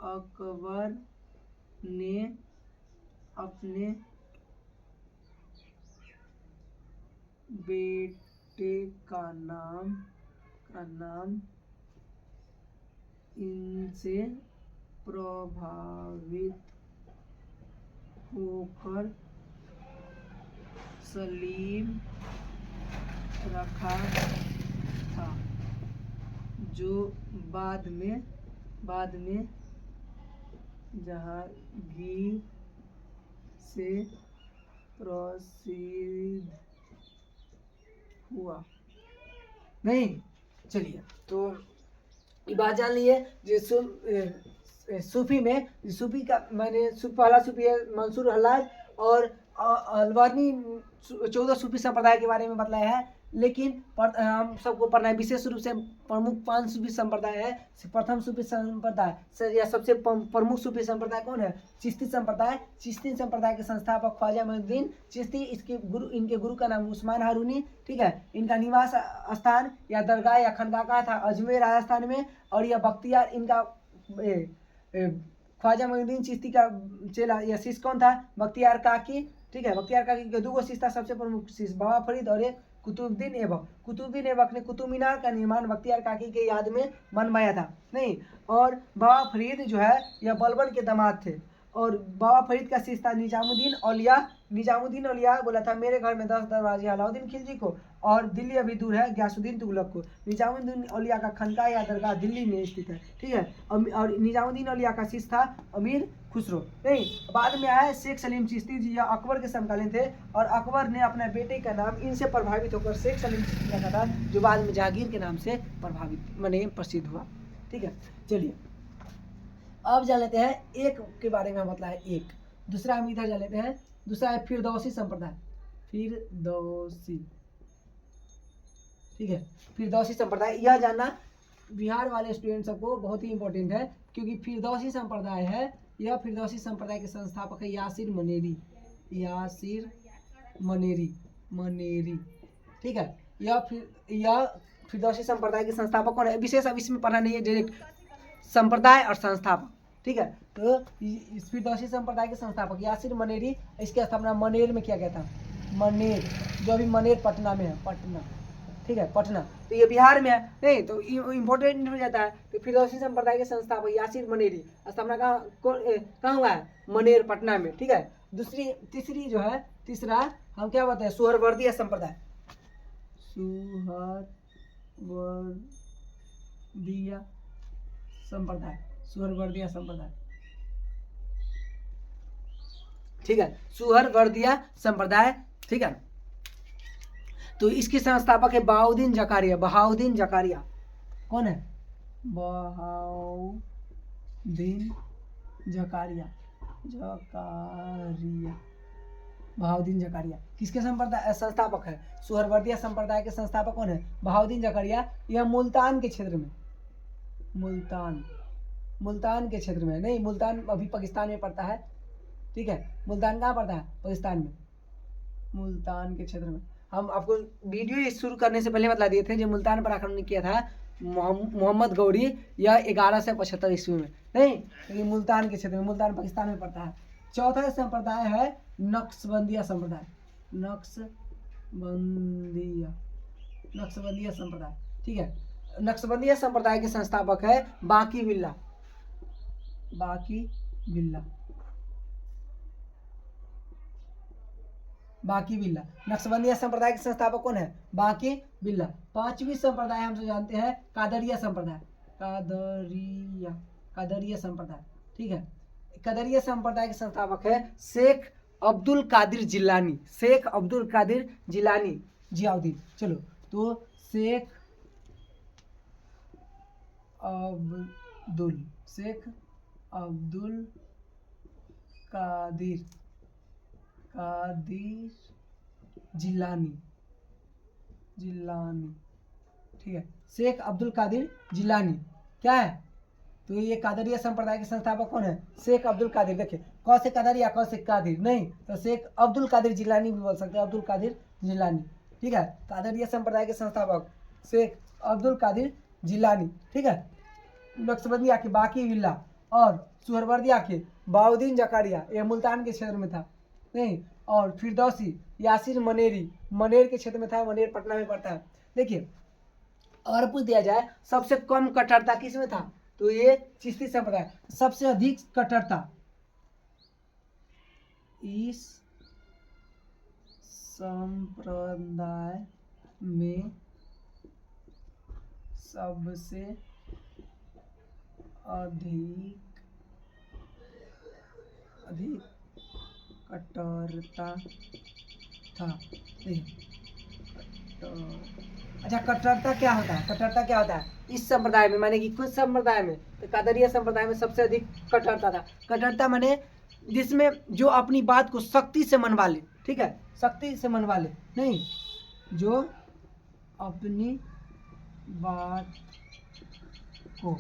अकबर ने अपने बेटे का नाम इनसे प्रभावित होकर सलीम रखा था, जो बाद में जहांगीर से प्रसिद्ध हुआ, नहीं। चलिए, तो ये बात जान लिए। जो सूफी में, सूफी का मैंने पहला सूफी है मंसूर हल्लाज, और अलवर्नी 14 सूफी संप्रदाय के बारे में बताया है। लेकिन हम सबको पढ़ना है विशेष रूप से प्रमुख 5 सूफी संप्रदाय है। प्रथम सूफी संप्रदाय या सबसे प्रमुख सूफी संप्रदाय कौन है, चिश्ती संप्रदाय। चिश्ती संप्रदाय के संस्थापक ख्वाजा मोइनुद्दीन चिश्ती, इनके गुरु का नाम उस्मान हारूनी, ठीक है। इनका निवास स्थान या दरगाह या खनगाह था अजमेर राजस्थान में। और यह बख्तियार, इनका ख्वाजा मोइनुद्दीन चिश्ती का चेला या शिष्य कौन था, बख्तियार काकी, ठीक है। बख्तियार काकी के 2 शिष्य था, सबसे प्रमुख शिष्य बाबा फरीद और एक कुतुबुद्दीन ऐबक। कुतुबुद्दीन ऐबक ने कुतुब मीनार का निर्माण बख्तियार काकी के याद में बनवाया था, नहीं। और बाबा फरीद जो है यह बलबन के दामाद थे। और बाबा फरीद का शिष्य था निजामुद्दीन औलिया। निजामुद्दीन औलिया बोला था मेरे घर में 10 दरवाजे अलाउद्दीन खिलजी को, और दिल्ली अभी दूर है गयासुद्दीन तुगलक को। निजामुद्दीन औलिया का खनका या दरगाह दिल्ली में स्थित है, ठीक है। और निजामुद्दीन औलिया का शिष्य था अमीर खुसरो, नहीं। बाद में आया शेख सलीम चिश्ती जी, यह अकबर के समकालीन थे। और अकबर ने अपने बेटे का नाम इनसे प्रभावित होकर शेख सलीम चिश्ती रखा था, जो बाद में जहांगीर के नाम से प्रभावित माने प्रसिद्ध हुआ, ठीक है। चलिए अब जान लेते हैं एक के बारे में मतलब है एक। दूसरा हम इधर जान लेते हैं, दूसरा है फिरदौसी संप्रदाय। फिरदौसी, ठीक है। फिरदौसी संप्रदाय यह जानना बिहार वाले स्टूडेंट सबको बहुत ही इंपॉर्टेंट है, क्योंकि फिरदौसी संप्रदाय है, यह फिरदौसी संप्रदाय के संस्थापक है यासिर मनेरी। यासिर मनेरी, ठीक है। यह फिरदौसी संप्रदाय के संस्थापक कौन है, विशेष अब इसमें पढ़ना नहीं है, डायरेक्ट संप्रदाय और संस्थापक, ठीक है। तो फिरदौसी संप्रदाय के संस्थापक यासिर मनेरी, इसकी स्थापना मनेर में किया गया था। मनेर जो अभी मनेर पटना में है, पटना, ठीक है, पटना। तो ये बिहार में है, नहीं तो इम्पोर्टेंट हो जाता है। तो फिरदौसी संप्रदाय के संस्थापक यासिर मनेरी, स्थापना कहाँ हुआ है, मनेर पटना में, ठीक है। तीसरी जो है, तीसरा हम क्या बताए, सुहरवर्दिया संप्रदाय। सुहरवर्दिया संप्रदाय, ठीक है। सुहरवर्दिया संप्रदाय, ठीक है। तो इसके संस्थापक है बहाउद्दीन जकारिया। बहाउद्दीन जकारिया कौन है, बहाउद्दीन जकारिया। बहाउद्दीन जकारिया किसके संस्थापक है, सुहरवर्दिया संप्रदाय के संस्थापक कौन है, बहाउद्दीन जकारिया। यह मुल्तान के क्षेत्र में, मुल्तान के क्षेत्र में, नहीं मुल्तान अभी पाकिस्तान में पड़ता है, ठीक है। मुल्तान कहाँ पड़ता है, पाकिस्तान में, मुल्तान के क्षेत्र में। हम आपको वीडियो शुरू करने से पहले बता दिए थे, जो मुल्तान पर आक्रमण किया था मोहम्मद गौरी, यह 1175 ईस्वी में, नहीं तो ये मुल्तान के क्षेत्र में, मुल्तान पाकिस्तान में पड़ता है। चौथा संप्रदाय है नक्शबंदिया संप्रदाय, नक्शबंदिया संप्रदाय, ठीक है। नक्शबंदिया संप्रदाय के संस्थापक है बाकी बिल्ला, नक्शबंदिया संप्रदाय के संस्थापक कौन है? बाकी बिल्ला। पांचवी संप्रदाय हम जो जानते हैं कादरिया संप्रदाय, कादरिया संप्रदाय, ठीक है। कादरिया संप्रदाय के संस्थापक है शेख अब्दुल कादिर जिलानी, शेख अब्दुल कादिर जिलानी जियाउद्दीन। चलो तो शेख अब्दुल कादिर जिलानी, ठीक है। शेख अब्दुल कादिर जिलानी क्या है? तो ये कादरिया संप्रदाय के संस्थापक कौन है? शेख अब्दुल कादिर। देखिए कौन से कादरिया, कौन से कादिर, नहीं तो शेख अब्दुल कादिर जिलानी भी बोल सकते हैं, अब्दुल कादिर जिलानी, ठीक है। कादरिया संप्रदाय के संस्थापक शेख अब्दुल कादिर जिलानी, ठीक है। नक्शबंदिया के बाकी बिल्ला और सुहरवर्दिया के बाउद्दीन जकारिया, यह मुल्तान के क्षेत्र में था, नहीं। और फिरदौसी यासिर मनेर के क्षेत्र में था, मनेर पटना में पड़ता है। देखिए अगर पूछ दिया जाए सबसे कम कट्टरता किस में था, तो ये चिश्ती संप्रदाय। सबसे अधिक कट्टरता इस संप्रदाय में सबसे अधिक कट्टरता था। अच्छा कट्टरता क्या होता है? कट्टरता क्या होता है इस संप्रदाय में, माने कि कुछ संप्रदाय में, तो कादरिया संप्रदाय में सबसे अधिक कट्टरता था। कट्टरता माने जिसमें जो अपनी बात को सख्ती से मनवा ले, ठीक है, सख्ती से मनवा ले, नहीं जो अपनी बात को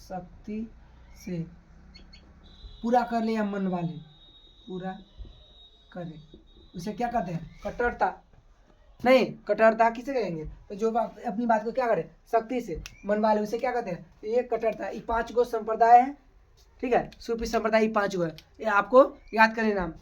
सख्ती से पूरा कर ले या मनवा ले, पूरा करे, उसे क्या कहते हैं? कट्टरता। नहीं कट्टरता किसे कहेंगे? तो जो अपनी बात को क्या करे, सख्ती से मनवा ले, उसे क्या कहते हैं? ये कट्टरता। ये 5 गो संप्रदाय है, ठीक है। सूफी संप्रदाय 5 गो है, ये आपको याद करने नाम।